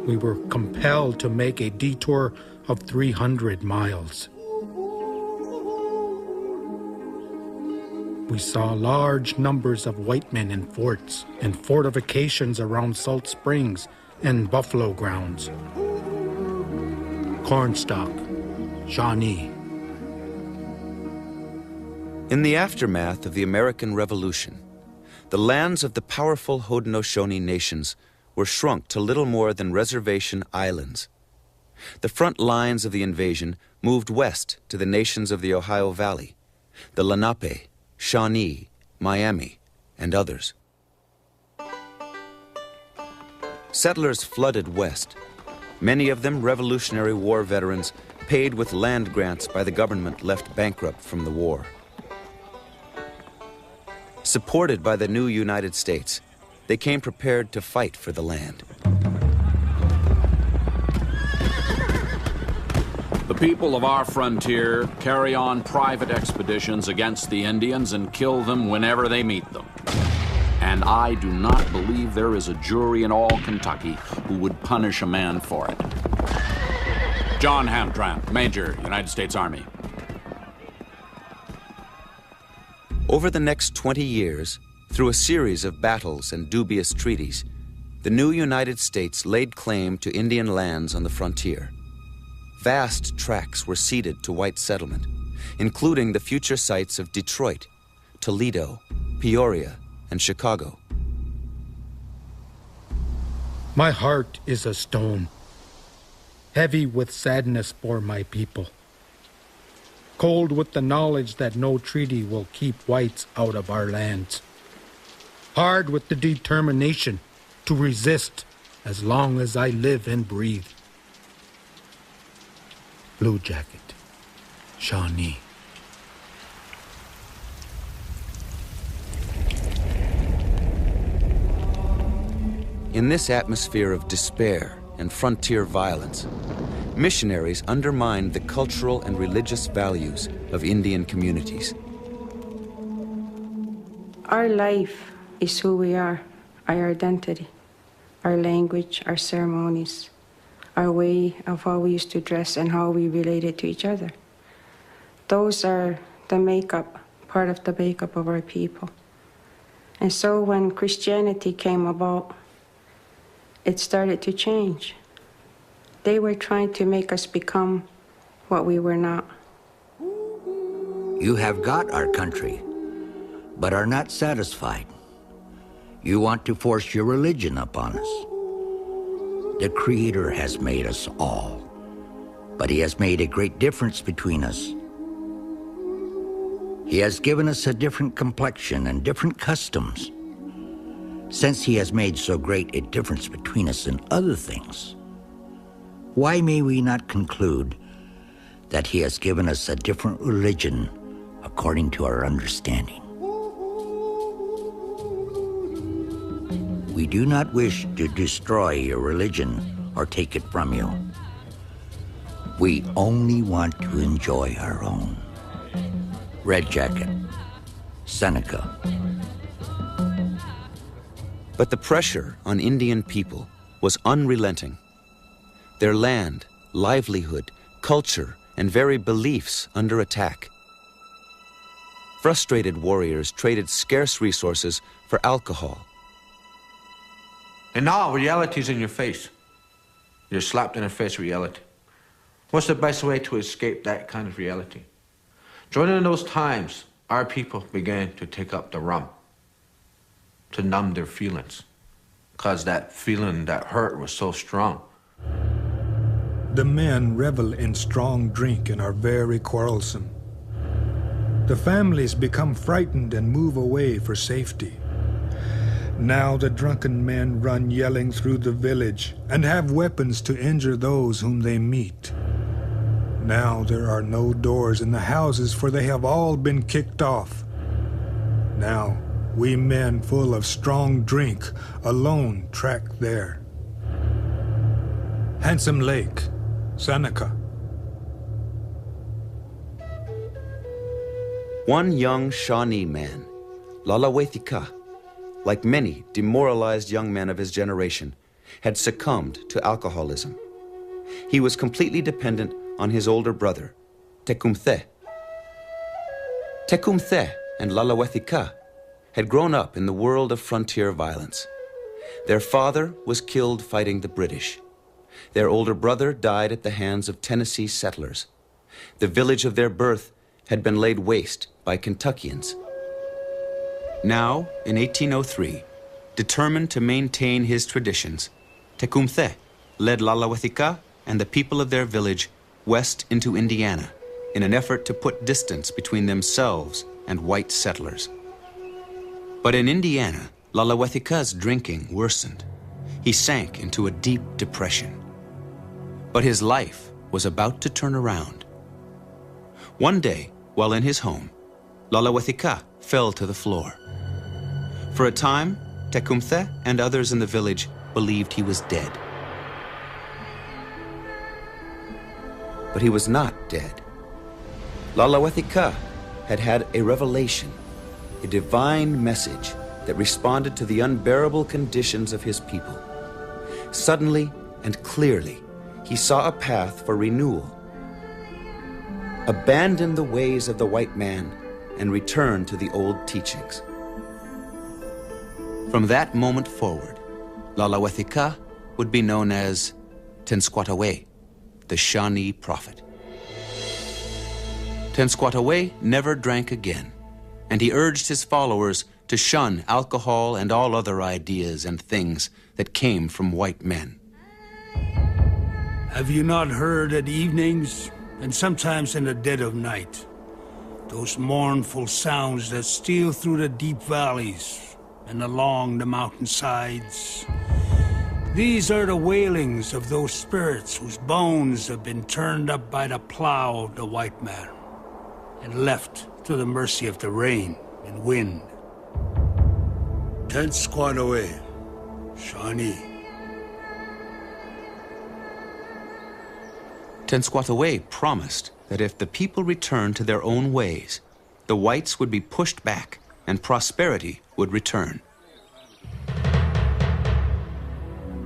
We were compelled to make a detour of 300 miles. We saw large numbers of white men in forts and fortifications around Salt Springs and buffalo grounds. Cornstalk, Shawnee.
In the aftermath of the American Revolution, the lands of the powerful Haudenosaunee nations were shrunk to little more than reservation islands. The front lines of the invasion moved west to the nations of the Ohio Valley, the Lenape, Shawnee, Miami, and others. Settlers flooded west, many of them Revolutionary War veterans paid with land grants by the government left bankrupt from the war. Supported by the new United States, they came prepared to fight for the land.
The people of our frontier carry on private expeditions against the Indians and kill them whenever they meet them. And I do not believe there is a jury in all Kentucky who would punish a man for it. John Hamtramck, Major, United States Army.
Over the next 20 years, through a series of battles and dubious treaties, the new United States laid claim to Indian lands on the frontier. Vast tracts were ceded to white settlement, including the future sites of Detroit, Toledo, Peoria, and Chicago.
My heart is a stone, heavy with sadness for my people, cold with the knowledge that no treaty will keep whites out of our lands, hard with the determination to resist as long as I live and breathe. Blue Jacket, Shawnee.
In this atmosphere of despair and frontier violence, missionaries undermined the cultural and religious values of Indian communities.
Our life is who we are, our identity, our language, our ceremonies, our way of how we used to dress and how we related to each other. Those are the makeup, part of the makeup of our people. And so when Christianity came about, it started to change. They were trying to make us become what we were not.
You have got our country, but are not satisfied. You want to force your religion upon us. The Creator has made us all, but He has made a great difference between us. He has given us a different complexion and different customs. Since He has made so great a difference between us in other things, why may we not conclude that He has given us a different religion according to our understanding? We do not wish to destroy your religion or take it from you. We only want to enjoy our own. Red Jacket, Seneca.
But the pressure on Indian people was unrelenting. Their land, livelihood, culture, and very beliefs under attack. Frustrated warriors traded scarce resources for alcohol.
And now reality's in your face. You're slapped in the face with reality. What's the best way to escape that kind of reality? During those times, our people began to take up the rum to numb their feelings, because that feeling, that hurt was so strong.
The men revel in strong drink and are very quarrelsome. The families become frightened and move away for safety. Now the drunken men run yelling through the village and have weapons to injure those whom they meet. Now there are no doors in the houses, for they have all been kicked off. Now we men full of strong drink alone track there. Handsome Lake, Seneca.
One young Shawnee man, Lalawethika, like many demoralized young men of his generation, had succumbed to alcoholism. He was completely dependent on his older brother, Tecumseh. Tecumseh and Lalawethika had grown up in the world of frontier violence. Their father was killed fighting the British. Their older brother died at the hands of Tennessee settlers. The village of their birth had been laid waste by Kentuckians. Now, in 1803, determined to maintain his traditions, Tecumseh led Lalawethika and the people of their village west into Indiana in an effort to put distance between themselves and white settlers. But in Indiana, Lalawethika's drinking worsened. He sank into a deep depression. But his life was about to turn around. One day, while in his home, Lalawethika fell to the floor. For a time, Tecumseh and others in the village believed he was dead. But he was not dead. Lalawethika had had a revelation, a divine message that responded to the unbearable conditions of his people. Suddenly and clearly, he saw a path for renewal. Abandon the ways of the white man and return to the old teachings. From that moment forward, Lalawethika would be known as Tenskwatawa, the Shawnee prophet. Tenskwatawa never drank again, and he urged his followers to shun alcohol and all other ideas and things that came from white men.
Have you not heard at evenings, and sometimes in the dead of night, those mournful sounds that steal through the deep valleys and along the mountainsides? These are the wailings of those spirits whose bones have been turned up by the plow of the white man and left to the mercy of the rain and wind. Tenskwatawa, Shawnee.
Tenskwatawa promised that if the people returned to their own ways, the whites would be pushed back and prosperity would return.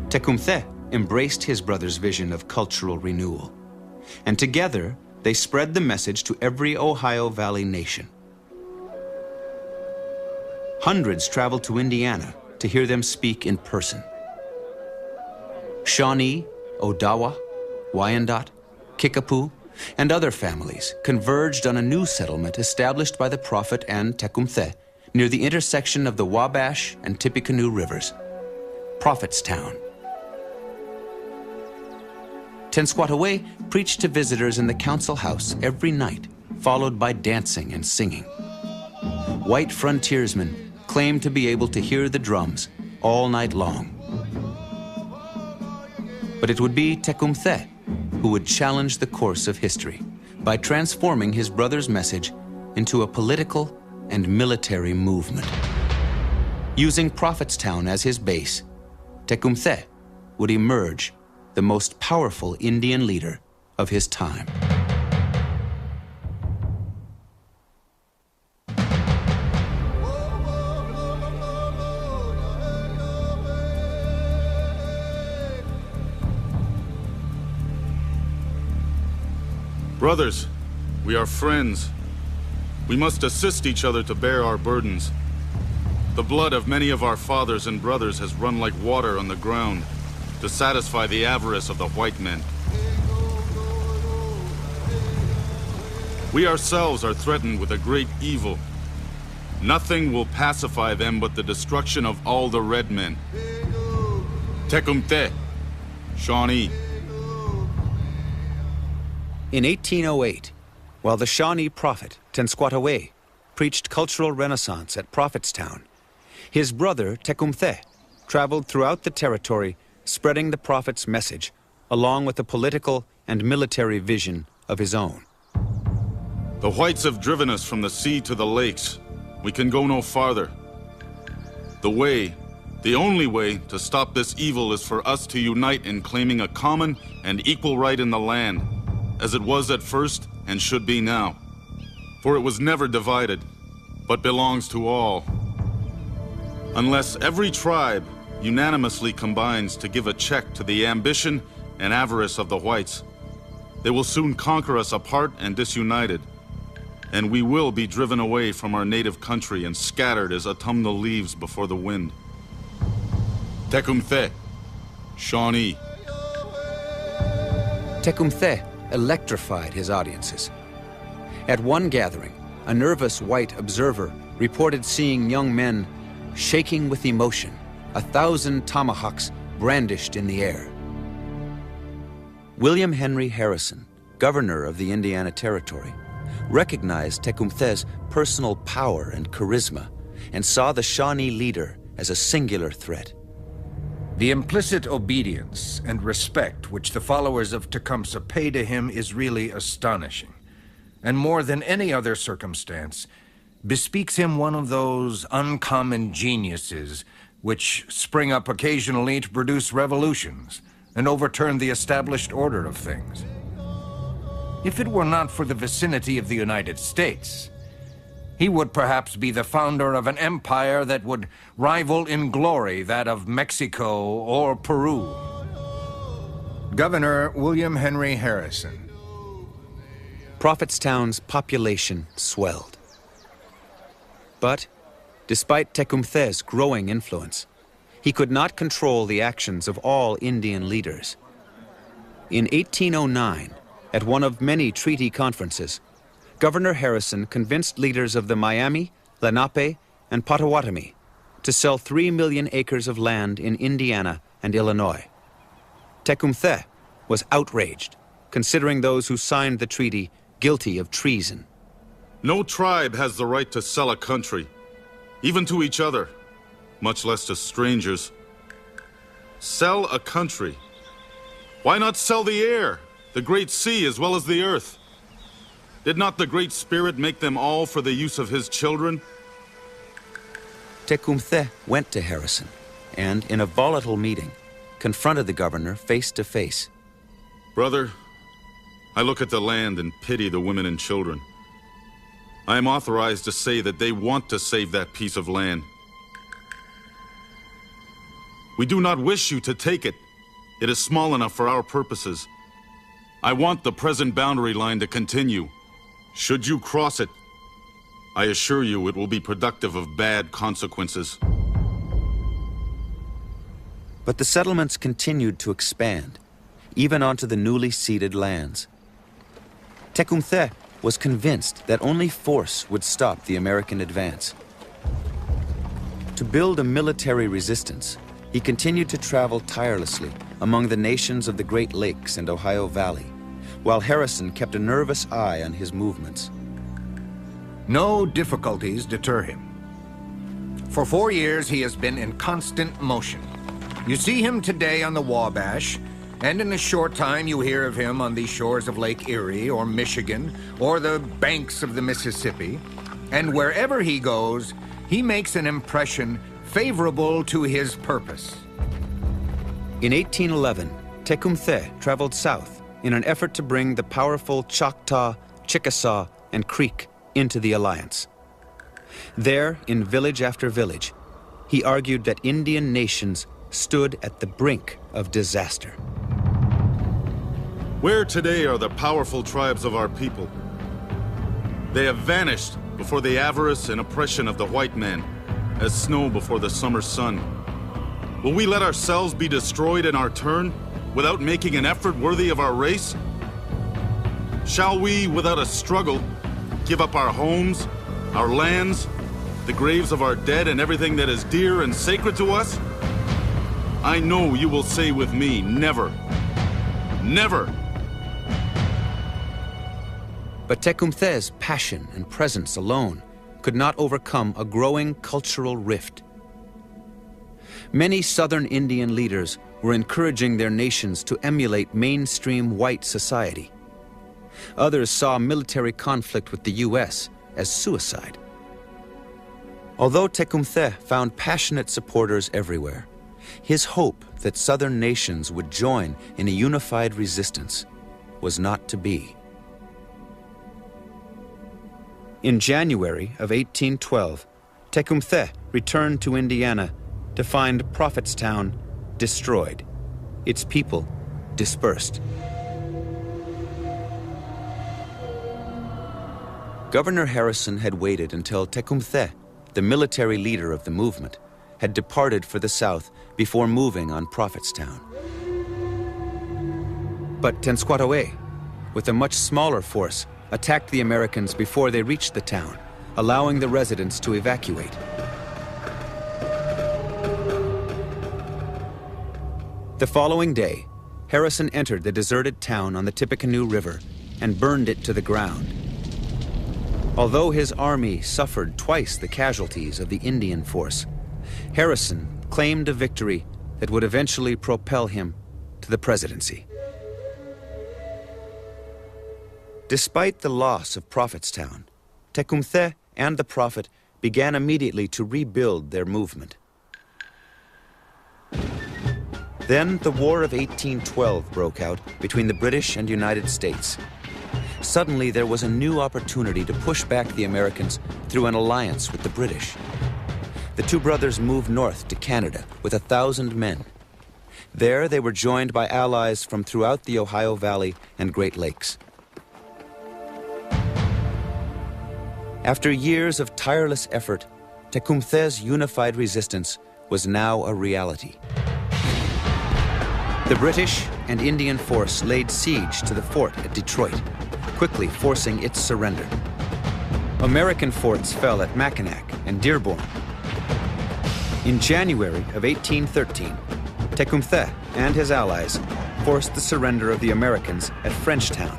Tecumseh embraced his brother's vision of cultural renewal, and together they spread the message to every Ohio Valley nation. Hundreds traveled to Indiana to hear them speak in person. Shawnee, Odawa, Wyandot, Kickapoo, and other families converged on a new settlement established by the prophet and Tecumseh near the intersection of the Wabash and Tippecanoe rivers, Prophetstown. Tenskwatawa preached to visitors in the council house every night, followed by dancing and singing. White frontiersmen claimed to be able to hear the drums all night long. But it would be Tecumseh who would challenge the course of history by transforming his brother's message into a political and military movement. Using Prophetstown as his base, Tecumseh would emerge the most powerful Indian leader of his time.
Brothers, we are friends. We must assist each other to bear our burdens. The blood of many of our fathers and brothers has run like water on the ground to satisfy the avarice of the white men. We ourselves are threatened with a great evil. Nothing will pacify them but the destruction of all the red men. Tecumseh, Shawnee.
In 1808, while the Shawnee prophet, Tenskwatawa, preached cultural renaissance at Prophetstown, his brother, Tecumseh, traveled throughout the territory spreading the prophet's message, along with a political and military vision of his own.
The whites have driven us from the sea to the lakes. We can go no farther. The only way to stop this evil is for us to unite in claiming a common and equal right in the land, as it was at first and should be now. For it was never divided, but belongs to all. Unless every tribe unanimously combines to give a check to the ambition and avarice of the whites, they will soon conquer us apart and disunited, and we will be driven away from our native country and scattered as autumnal leaves before the wind. Tecumseh, Shawnee.
Tecumseh electrified his audiences. At one gathering, a nervous white observer reported seeing young men shaking with emotion, 1,000 tomahawks brandished in the air. William Henry Harrison, governor of the Indiana Territory, recognized Tecumseh's personal power and charisma and saw the Shawnee leader as a singular threat.
The implicit obedience and respect which the followers of Tecumseh pay to him is really astonishing, and more than any other circumstance, bespeaks him one of those uncommon geniuses which spring up occasionally to produce revolutions and overturn the established order of things. If it were not for the vicinity of the United States, he would perhaps be the founder of an empire that would rival in glory that of Mexico or Peru. Governor William Henry Harrison.
Prophetstown's population swelled. But, despite Tecumseh's growing influence, he could not control the actions of all Indian leaders. In 1809, at one of many treaty conferences, Governor Harrison convinced leaders of the Miami, Lenape, and Potawatomi to sell 3 million acres of land in Indiana and Illinois. Tecumseh was outraged, considering those who signed the treaty guilty of treason.
No tribe has the right to sell a country, even to each other, much less to strangers. Sell a country. Why not sell the air, the great sea, as well as the earth? Did not the Great Spirit make them all for the use of his children?
Tecumseh went to Harrison and, in a volatile meeting, confronted the governor face to face.
Brother, I look at the land and pity the women and children. I am authorized to say that they want to save that piece of land. We do not wish you to take it. It is small enough for our purposes. I want the present boundary line to continue. Should you cross it, I assure you it will be productive of bad consequences.
But the settlements continued to expand, even onto the newly ceded lands. Tecumseh was convinced that only force would stop the American advance. To build a military resistance, he continued to travel tirelessly among the nations of the Great Lakes and Ohio Valley, while Harrison kept a nervous eye on his movements.
No difficulties deter him. For 4 years, he has been in constant motion. You see him today on the Wabash, and in a short time you hear of him on the shores of Lake Erie or Michigan or the banks of the Mississippi. And wherever he goes, he makes an impression favorable to his purpose.
In 1811, Tecumseh traveled south in an effort to bring the powerful Choctaw, Chickasaw, and Creek into the alliance. There, in village after village, he argued that Indian nations stood at the brink of disaster.
Where today are the powerful tribes of our people? They have vanished before the avarice and oppression of the white man, as snow before the summer sun. Will we let ourselves be destroyed in our turn, without making an effort worthy of our race? Shall we, without a struggle, give up our homes, our lands, the graves of our dead, and everything that is dear and sacred to us? I know you will say with me, never. Never!
But Tecumseh's passion and presence alone could not overcome a growing cultural rift. Many Southern Indian leaders were encouraging their nations to emulate mainstream white society. Others saw military conflict with the U.S. as suicide. Although Tecumseh found passionate supporters everywhere, his hope that Southern nations would join in a unified resistance was not to be. In January of 1812, Tecumseh returned to Indiana to find Prophetstown destroyed, its people dispersed. Governor Harrison had waited until Tecumseh, the military leader of the movement, had departed for the south before moving on Prophetstown. But Tenskwatawa, with a much smaller force, attacked the Americans before they reached the town, allowing the residents to evacuate. The following day, Harrison entered the deserted town on the Tippecanoe River and burned it to the ground. Although his army suffered twice the casualties of the Indian force, Harrison claimed a victory that would eventually propel him to the presidency. Despite the loss of Prophetstown, Tecumseh and the Prophet began immediately to rebuild their movement. Then the War of 1812 broke out between the British and United States. Suddenly there was a new opportunity to push back the Americans through an alliance with the British. The two brothers moved north to Canada with 1,000 men. There they were joined by allies from throughout the Ohio Valley and Great Lakes. After years of tireless effort, Tecumseh's unified resistance was now a reality. The British and Indian force laid siege to the fort at Detroit, quickly forcing its surrender. American forts fell at Mackinac and Dearborn. In January of 1813, Tecumseh and his allies forced the surrender of the Americans at Frenchtown.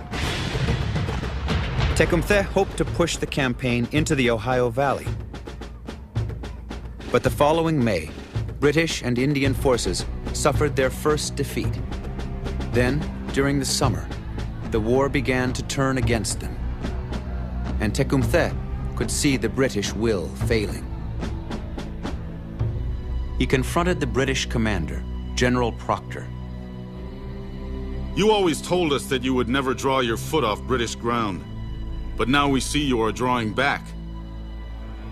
Tecumseh hoped to push the campaign into the Ohio Valley. But the following May, British and Indian forces suffered their first defeat. Then, during the summer, the war began to turn against them. And Tecumseh could see the British will failing. He confronted the British commander, General Proctor.
You always told us that you would never draw your foot off British ground. But now we see you are drawing back.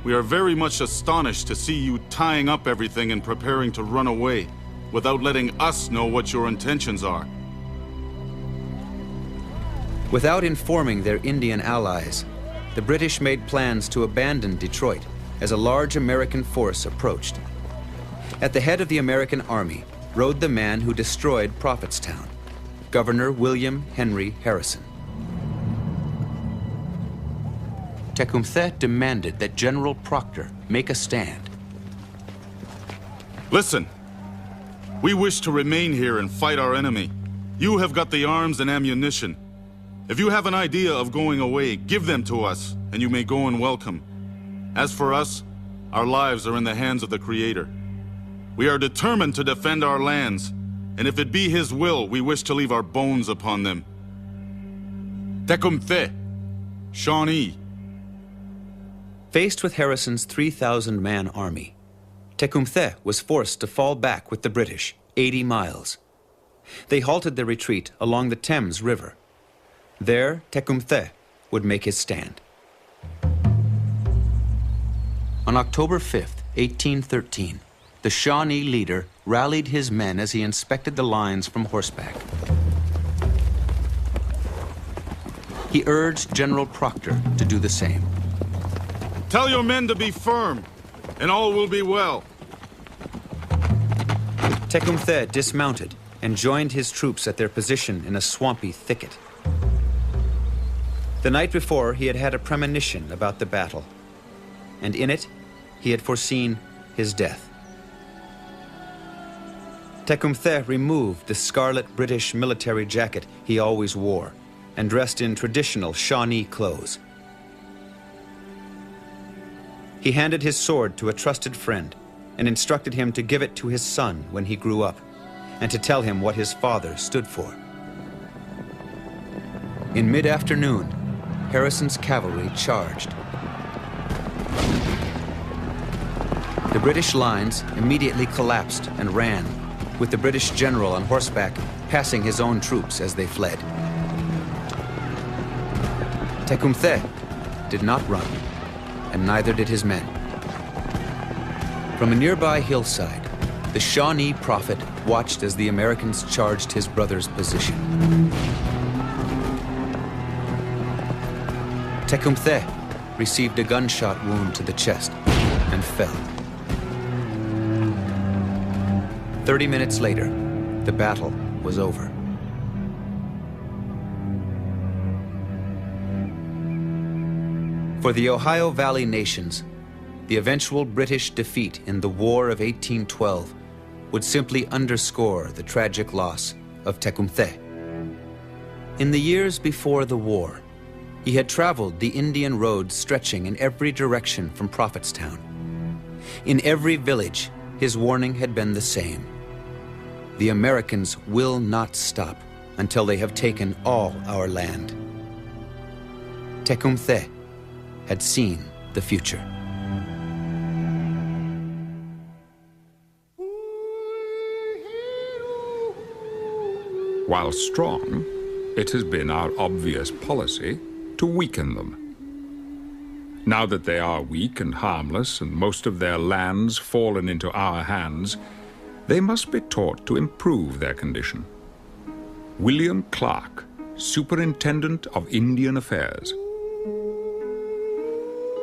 We are very much astonished to see you tying up everything and preparing to run away, without letting us know what your intentions are.
Without informing their Indian allies, the British made plans to abandon Detroit as a large American force approached. At the head of the American army rode the man who destroyed Prophetstown, Governor William Henry Harrison. Tecumseh demanded that General Proctor make a stand.
Listen, we wish to remain here and fight our enemy. You have got the arms and ammunition. If you have an idea of going away, give them to us, and you may go and welcome. As for us, our lives are in the hands of the Creator. We are determined to defend our lands, and if it be His will, we wish to leave our bones upon them. Tecumseh, Shawnee.
Faced with Harrison's 3,000-man army, Tecumseh was forced to fall back with the British 80 miles. They halted their retreat along the Thames River. There, Tecumseh would make his stand. On October 5th, 1813, the Shawnee leader rallied his men as he inspected the lines from horseback. He urged General Proctor to do the same.
Tell your men to be firm, and all will be well.
Tecumseh dismounted and joined his troops at their position in a swampy thicket. The night before, he had had a premonition about the battle, and in it, he had foreseen his death. Tecumseh removed the scarlet British military jacket he always wore and dressed in traditional Shawnee clothes. He handed his sword to a trusted friend and instructed him to give it to his son when he grew up and to tell him what his father stood for. In mid-afternoon, Harrison's cavalry charged. The British lines immediately collapsed and ran, with the British general on horseback passing his own troops as they fled. Tecumseh did not run, and neither did his men. From a nearby hillside, the Shawnee prophet watched as the Americans charged his brother's position. Tecumseh received a gunshot wound to the chest and fell. 30 minutes later, the battle was over. For the Ohio Valley nations, the eventual British defeat in the War of 1812 would simply underscore the tragic loss of Tecumseh. In the years before the war, he had traveled the Indian roads stretching in every direction from Prophetstown. In every village, his warning had been the same. The Americans will not stop until they have taken all our land. Tecumseh had seen the future.
While strong, it has been our obvious policy to weaken them. Now that they are weak and harmless and most of their lands fallen into our hands, they must be taught to improve their condition. William Clark, Superintendent of Indian Affairs.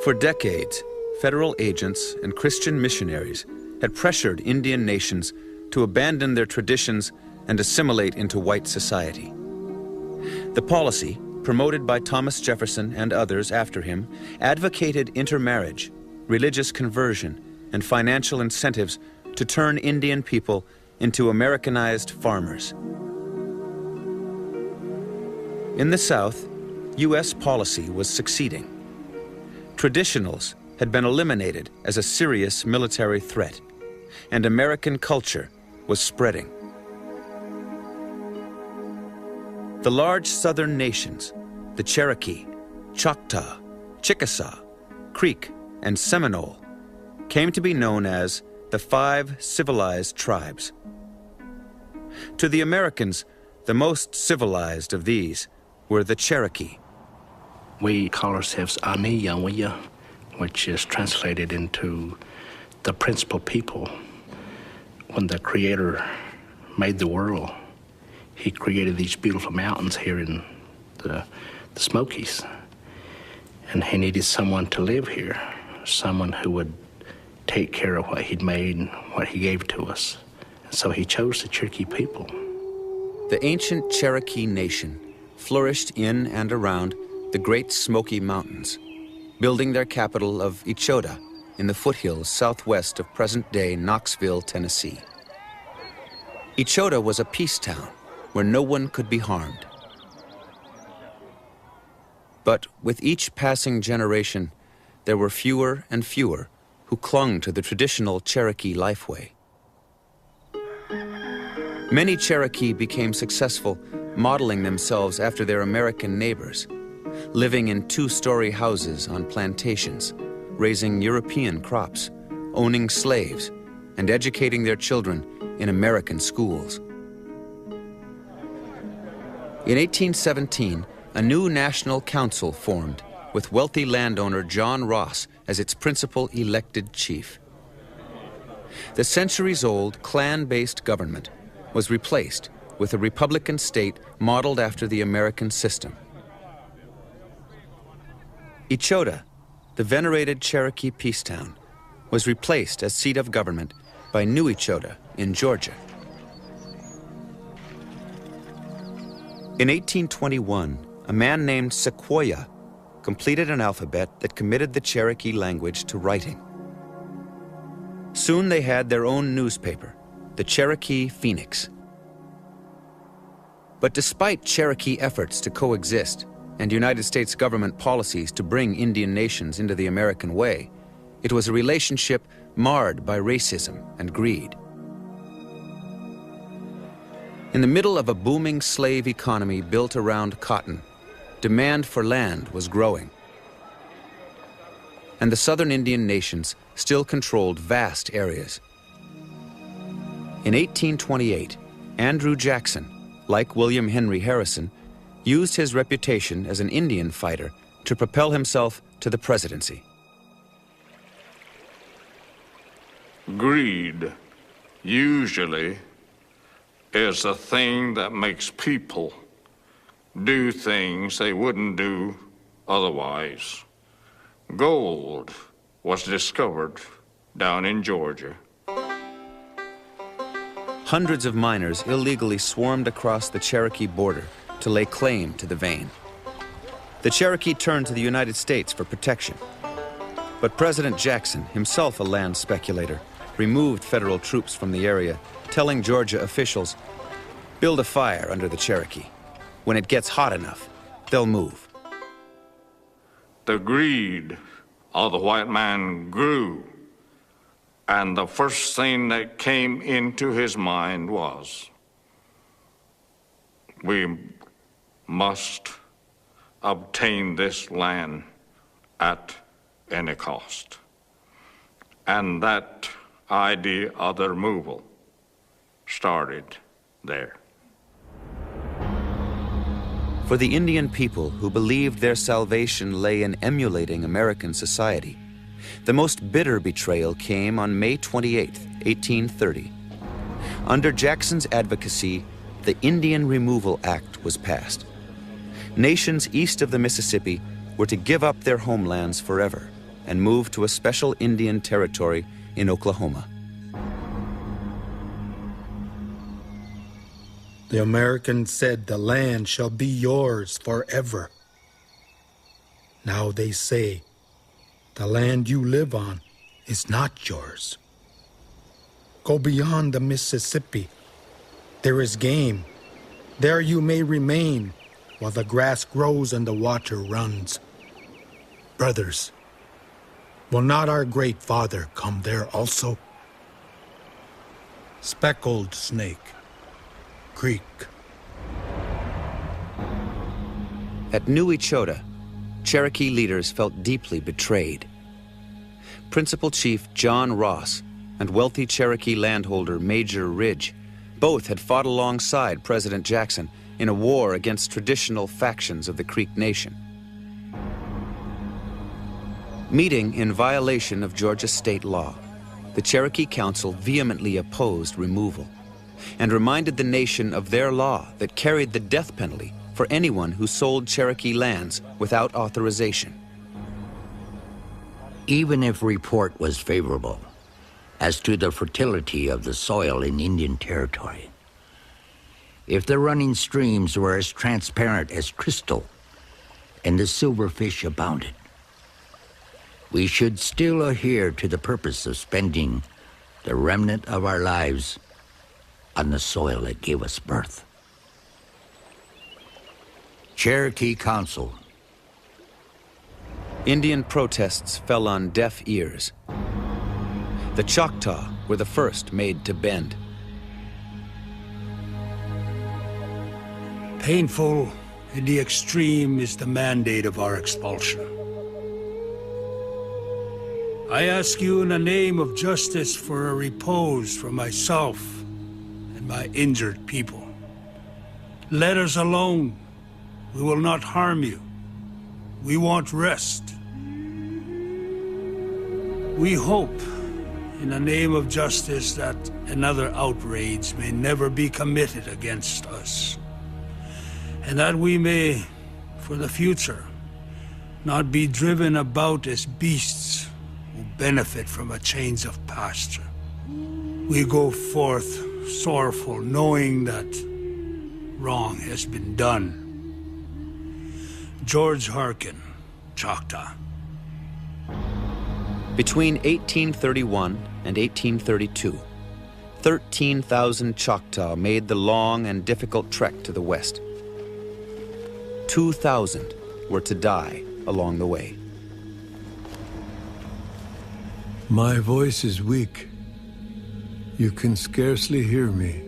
For decades, federal agents and Christian missionaries had pressured Indian nations to abandon their traditions and assimilate into white society. The policy, promoted by Thomas Jefferson and others after him, advocated intermarriage, religious conversion, and financial incentives to turn Indian people into Americanized farmers. In the South, U.S. policy was succeeding. Traditionals had been eliminated as a serious military threat, and American culture was spreading. The large southern nations, the Cherokee, Choctaw, Chickasaw, Creek, and Seminole, came to be known as the 5 civilized tribes. To the Americans, the most civilized of these were the Cherokee.
We call ourselves Aniyawiya, which is translated into the principal people. When the Creator made the world, He created these beautiful mountains here in the Smokies. And He needed someone to live here, someone who would take care of what He'd made and what He gave to us. And so He chose the Cherokee people.
The ancient Cherokee nation flourished in and around the Great Smoky Mountains, building their capital of Echota in the foothills southwest of present-day Knoxville, Tennessee. Echota was a peace town where no one could be harmed. But with each passing generation, there were fewer and fewer who clung to the traditional Cherokee lifeway. Many Cherokee became successful, modeling themselves after their American neighbors, living in 2-story houses on plantations, raising European crops, owning slaves, and educating their children in American schools. In 1817, a new national council formed, with wealthy landowner John Ross as its principal elected chief. The centuries-old clan-based government was replaced with a republican state modeled after the American system. Echota, the venerated Cherokee peace town, was replaced as seat of government by New Echota in Georgia. In 1821, a man named Sequoyah completed an alphabet that committed the Cherokee language to writing. Soon they had their own newspaper, the Cherokee Phoenix. But despite Cherokee efforts to coexist and United States government policies to bring Indian nations into the American way, it was a relationship marred by racism and greed. In the middle of a booming slave economy built around cotton, demand for land was growing. And the southern Indian nations still controlled vast areas. In 1828, Andrew Jackson, like William Henry Harrison, used his reputation as an Indian fighter to propel himself to the presidency.
Greed usually is a thing that makes people do things they wouldn't do otherwise. Gold was discovered down in Georgia.
Hundreds of miners illegally swarmed across the Cherokee border to lay claim to the vein. The Cherokee turned to the United States for protection. But President Jackson, himself a land speculator, removed federal troops from the area, telling Georgia officials, "Build a fire under the Cherokee. When it gets hot enough, they'll move."
The greed of the white man grew, and the first thing that came into his mind was, we must obtain this land at any cost. And that idea of the removal started there.
For the Indian people who believed their salvation lay in emulating American society, the most bitter betrayal came on May 28, 1830. Under Jackson's advocacy, the Indian Removal Act was passed. Nations east of the Mississippi were to give up their homelands forever and move to a special Indian territory in Oklahoma.
The Americans said the land shall be yours forever. Now they say the land you live on is not yours. Go beyond the Mississippi. There is game. There you may remain while the grass grows and the water runs. Brothers, will not our great father come there also? Speckled Snake Creek.
At New Echota, Cherokee leaders felt deeply betrayed. Principal Chief John Ross and wealthy Cherokee landholder Major Ridge both had fought alongside President Jackson in a war against traditional factions of the Creek Nation. Meeting in violation of Georgia state law, the Cherokee Council vehemently opposed removal and reminded the nation of their law that carried the death penalty for anyone who sold Cherokee lands without authorization.
Even if report was favorable as to the fertility of the soil in Indian Territory, if the running streams were as transparent as crystal and the silverfish abounded, we should still adhere to the purpose of spending the remnant of our lives on the soil that gave us birth. Cherokee Council.
Indian protests fell on deaf ears. The Choctaw were the first made to bend.
Painful in the extreme is the mandate of our expulsion. I ask you in the name of justice for a repose for myself and my injured people. Let us alone. We will not harm you. We want rest. We hope, in the name of justice, that another outrage may never be committed against us, and that we may, for the future, not be driven about as beasts who benefit from a change of pasture. We go forth sorrowful, knowing that wrong has been done. George Harkin, Choctaw.
Between 1831 and 1832, 13,000 Choctaw made the long and difficult trek to the west. 2,000 were to die along the way.
My voice is weak. You can scarcely hear me.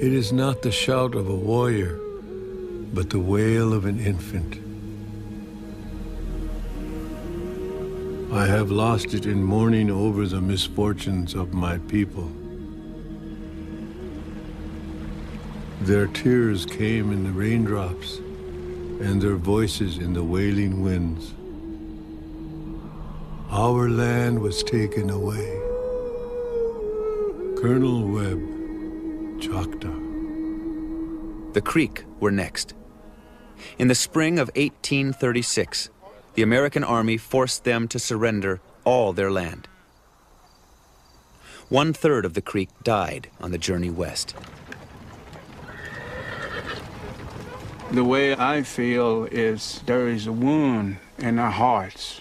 It is not the shout of a warrior, but the wail of an infant. I have lost it in mourning over the misfortunes of my people. Their tears came in the raindrops, and their voices in the wailing winds. Our land was taken away. Colonel Webb, Choctaw.
The Creek were next. In the spring of 1836, the American Army forced them to surrender all their land. 1/3 of the Creek died on the journey west.
The way I feel is there is a wound in our hearts.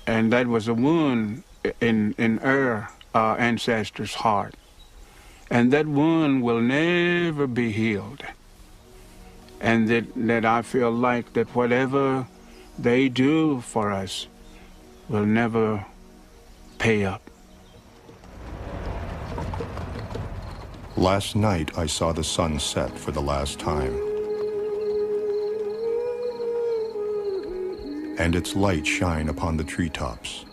And that was a wound in our ancestors' heart. And that wound will never be healed. And that I feel like that whatever they do for us will never pay up.
Last night I saw the sun set for the last time, and its light shine upon the treetops,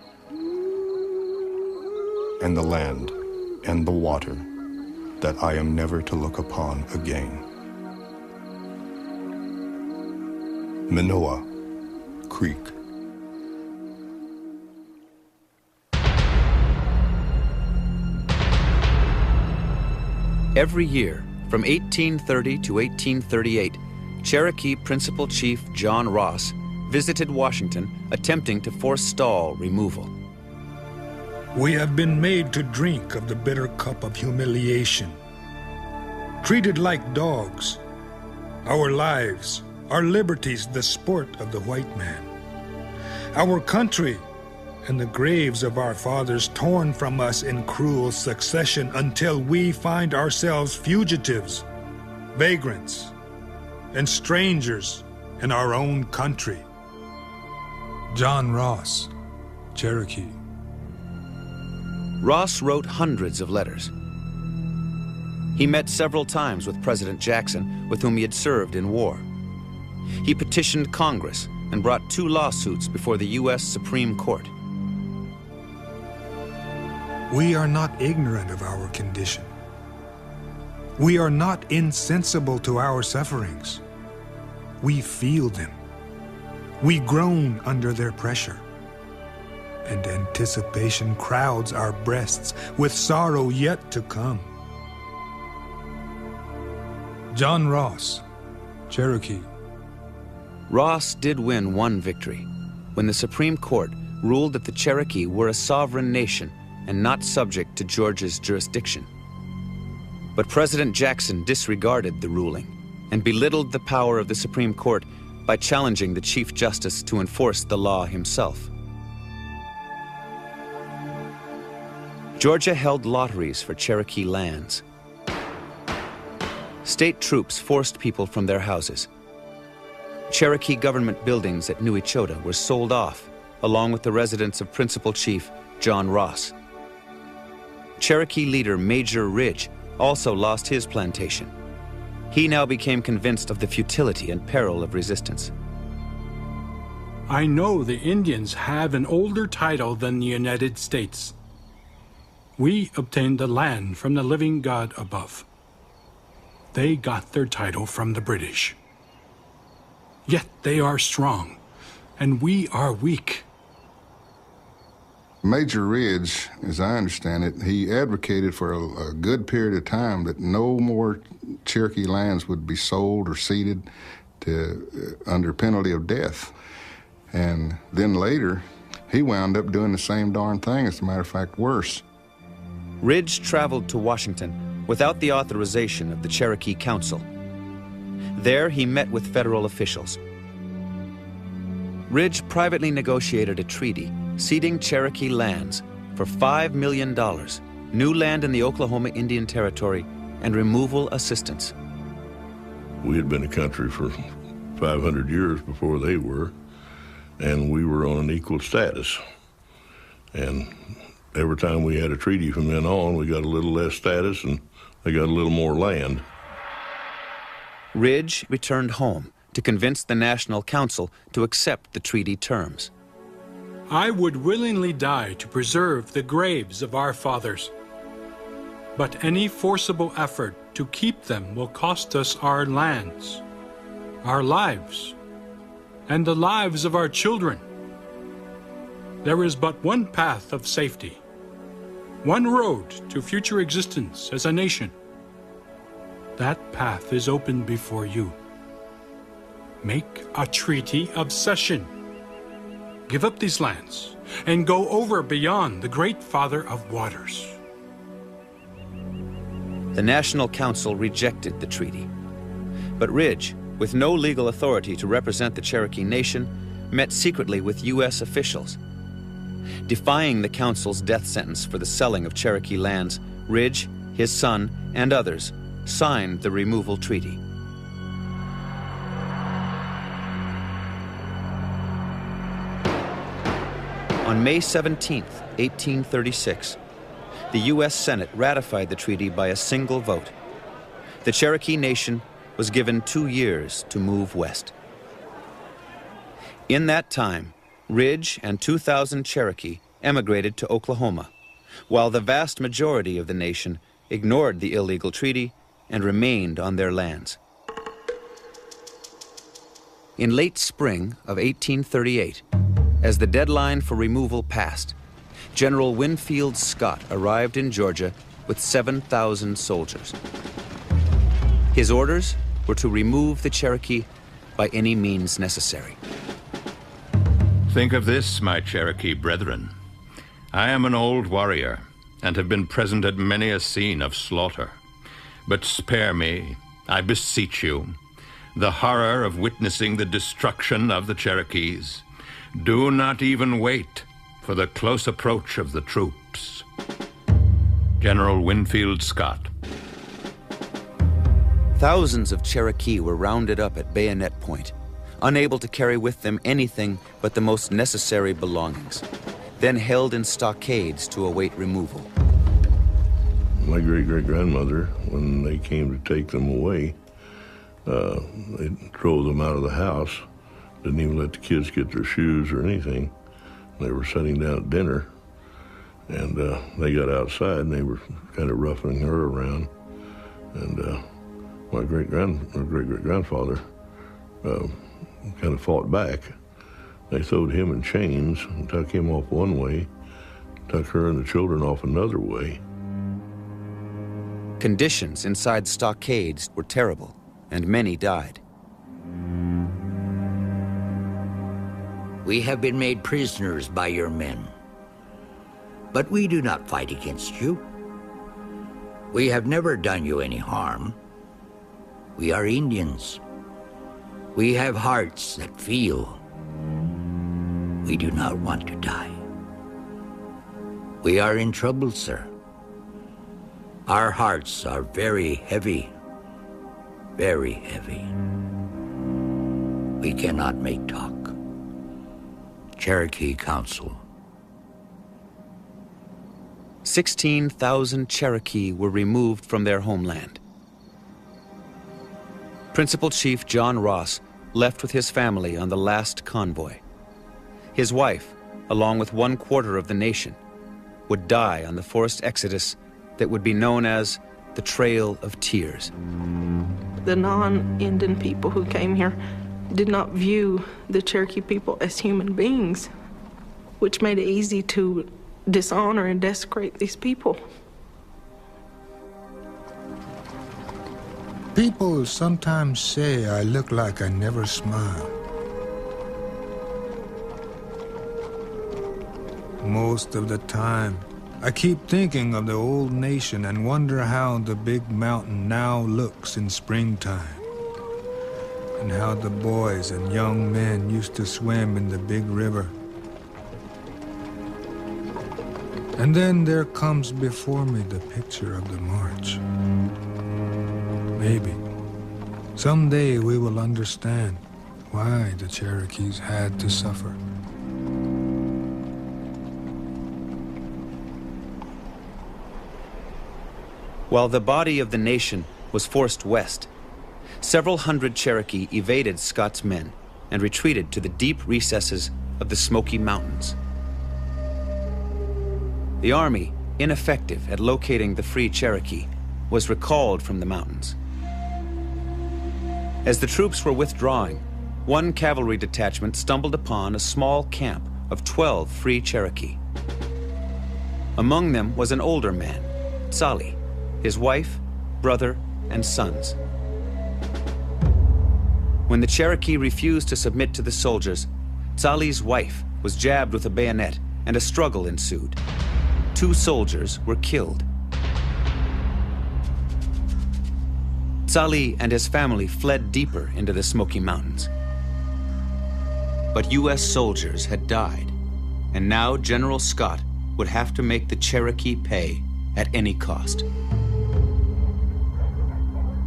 and the land, and the water that I am never to look upon again. Minoa Creek.
Every year, from 1830 to 1838, Cherokee Principal Chief John Ross visited Washington, attempting to forestall removal.
We have been made to drink of the bitter cup of humiliation, treated like dogs, our lives, our liberties the sport of the white man, our country and the graves of our fathers torn from us in cruel succession until we find ourselves fugitives, vagrants, and strangers in our own country.
John Ross, Cherokee.
Ross wrote hundreds of letters. He met several times with President Jackson, with whom he had served in war. He petitioned Congress and brought 2 lawsuits before the U.S. Supreme Court.
We are not ignorant of our condition. We are not insensible to our sufferings. We feel them. We groan under their pressure. And anticipation crowds our breasts with sorrow yet to come. John Ross, Cherokee.
Ross did win one victory, when the Supreme Court ruled that the Cherokee were a sovereign nation and not subject to Georgia's jurisdiction. But President Jackson disregarded the ruling and belittled the power of the Supreme Court by challenging the Chief Justice to enforce the law himself. Georgia held lotteries for Cherokee lands. State troops forced people from their houses. Cherokee government buildings at New Echota were sold off, along with the residence of Principal Chief John Ross. Cherokee leader Major Ridge also lost his plantation. He now became convinced of the futility and peril of resistance.
I know the Indians have an older title than the United States. We obtained the land from the living God above. They got their title from the British. Yet they are strong, and we are weak.
Major Ridge, as I understand it, he advocated for a good period of time that no more Cherokee lands would be sold or ceded, under penalty of death. And then later, he wound up doing the same darn thing, as a matter of fact, worse.
Ridge traveled to Washington without the authorization of the Cherokee Council. There he met with federal officials. Ridge privately negotiated a treaty ceding Cherokee lands for $5 million, new land in the Oklahoma Indian Territory, and removal assistance.
We had been a country for 500 years before they were, and we were on an equal status. And every time we had a treaty from then on, we got a little less status and they got a little more land.
Ridge returned home to convince the National Council to accept the treaty terms.
I would willingly die to preserve the graves of our fathers, but any forcible effort to keep them will cost us our lands, our lives, and the lives of our children. There is but one path of safety, one road to future existence as a nation. That path is open before you. Make a treaty of cession. Give up these lands and go over beyond the great Father of Waters.
The National Council rejected the treaty, but Ridge, with no legal authority to represent the Cherokee Nation, met secretly with U.S. officials. Defying the Council's death sentence for the selling of Cherokee lands, Ridge, his son, and others signed the removal treaty. On May 17, 1836, the U.S. Senate ratified the treaty by a single vote. The Cherokee Nation was given 2 years to move west. In that time, Ridge and 2,000 Cherokee emigrated to Oklahoma, while the vast majority of the nation ignored the illegal treaty and remained on their lands. In late spring of 1838, as the deadline for removal passed, General Winfield Scott arrived in Georgia with 7,000 soldiers. His orders were to remove the Cherokee by any means necessary.
Think of this, my Cherokee brethren. I am an old warrior and have been present at many a scene of slaughter. But spare me, I beseech you, the horror of witnessing the destruction of the Cherokees. Do not even wait for the close approach of the troops. General Winfield Scott.
Thousands of Cherokee were rounded up at bayonet point, unable to carry with them anything but the most necessary belongings, then held in stockades to await removal.
My great-great-grandmother, when they came to take them away, they drove them out of the house, didn't even let the kids get their shoes or anything. They were sitting down at dinner, and they got outside, and they were kind of roughing her around. And my great-great-grandfather kind of fought back. They throwed him in chains and took him off one way, took her and the children off another way.
Conditions inside stockades were terrible, and many died.
We have been made prisoners by your men, but we do not fight against you. We have never done you any harm. We are Indians. We have hearts that feel. We do not want to die. We are in trouble, sir. Our hearts are very heavy, very heavy. We cannot make talk. Cherokee Council.
16,000 Cherokee were removed from their homeland. Principal Chief John Ross left with his family on the last convoy. His wife, along with 1/4 of the nation, would die on the forced exodus that would be known as the Trail of Tears.
The non-Indian people who came here did not view the Cherokee people as human beings, which made it easy to dishonor and desecrate these people.
People sometimes say I look like I never smile. Most of the time, I keep thinking of the old nation and wonder how the big mountain now looks in springtime, and how the boys and young men used to swim in the big river. And then there comes before me the picture of the march. Maybe someday we will understand why the Cherokees had to suffer.
While the body of the nation was forced west, several hundred Cherokee evaded Scott's men and retreated to the deep recesses of the Smoky Mountains. The army, ineffective at locating the free Cherokee, was recalled from the mountains. As the troops were withdrawing, one cavalry detachment stumbled upon a small camp of 12 free Cherokee. Among them was an older man, Tsali, his wife, brother, and sons. When the Cherokee refused to submit to the soldiers, Tsali's wife was jabbed with a bayonet and a struggle ensued. 2 soldiers were killed. Tsali and his family fled deeper into the Smoky Mountains. But U.S. soldiers had died, and now General Scott would have to make the Cherokee pay at any cost.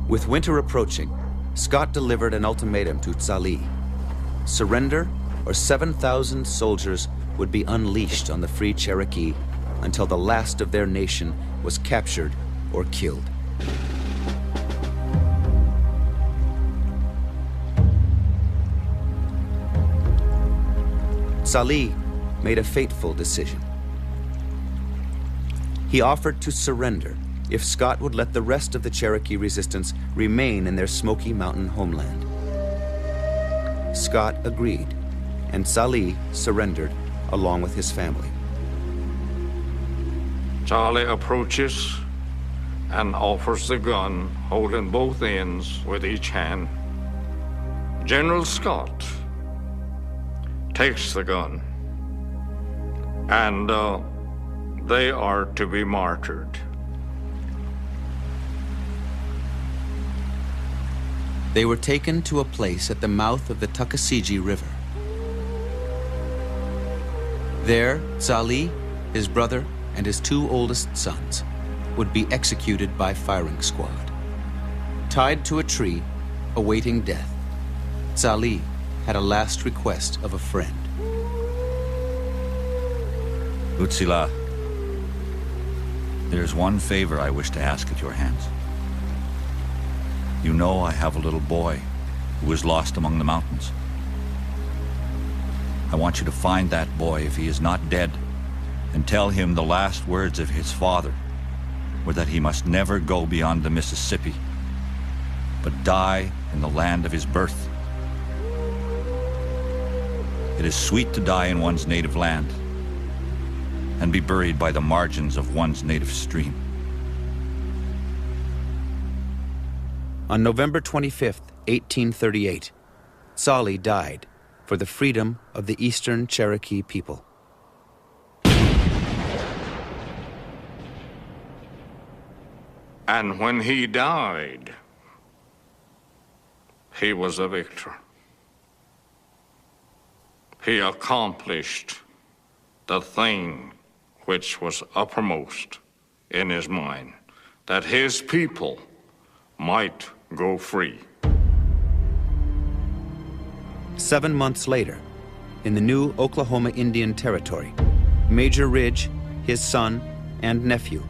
With winter approaching, Scott delivered an ultimatum to Tsali. Surrender, or 7,000 soldiers would be unleashed on the free Cherokee until the last of their nation was captured or killed. Tsali made a fateful decision. He offered to surrender if Scott would let the rest of the Cherokee resistance remain in their Smoky Mountain homeland. Scott agreed, and Tsali surrendered along with his family.
Charlie approaches and offers the gun, holding both ends with each hand. General Scott takes the gun, and they are to be martyred.
They were taken to a place at the mouth of the Tuckasegee River. There, Tsali, his brother, and his 2 oldest sons would be executed by firing squad. Tied to a tree, awaiting death, Tsali had a last request of a friend.
Utsila, there's one favor I wish to ask at your hands. You know I have a little boy who is lost among the mountains. I want you to find that boy if he is not dead, and tell him the last words of his father were that he must never go beyond the Mississippi, but die in the land of his birth. It is sweet to die in one's native land and be buried by the margins of one's native stream.
On November 25th, 1838, Tsali died for the freedom of the Eastern Cherokee people.
And when he died, he was a victor. He accomplished the thing which was uppermost in his mind, that his people might go free.
7 months later, in the new Oklahoma Indian Territory, Major Ridge, his son, and nephew,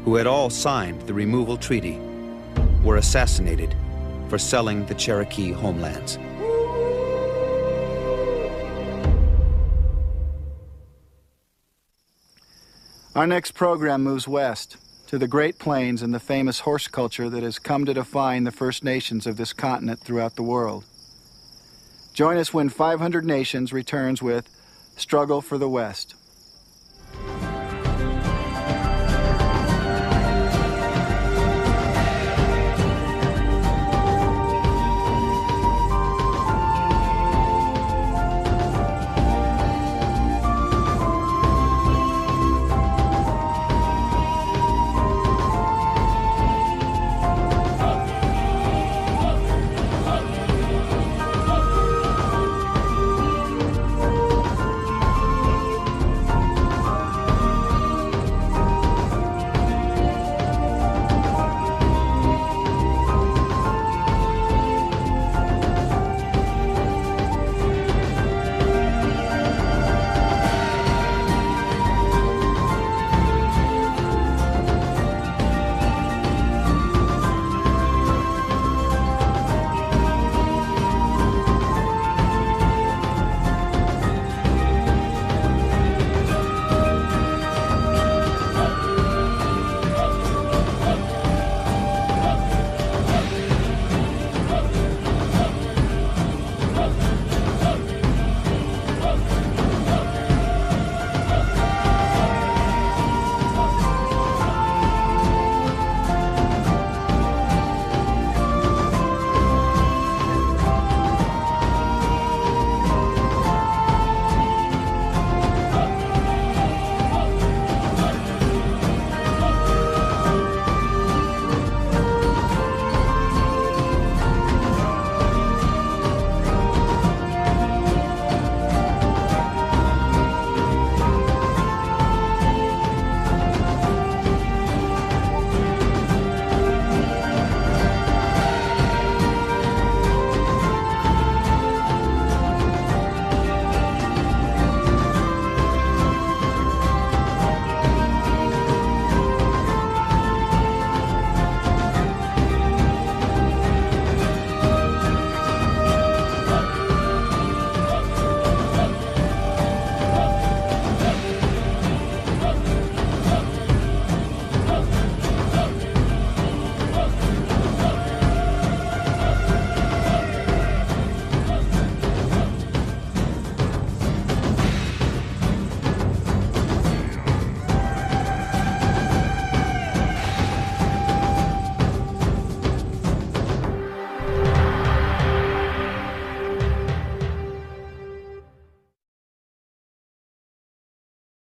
who had all signed the removal treaty, were assassinated for selling the Cherokee homelands.
Our next program moves west to the Great Plains and the famous horse culture that has come to define the First Nations of this continent throughout the world. Join us when 500 Nations returns with Struggle for the West.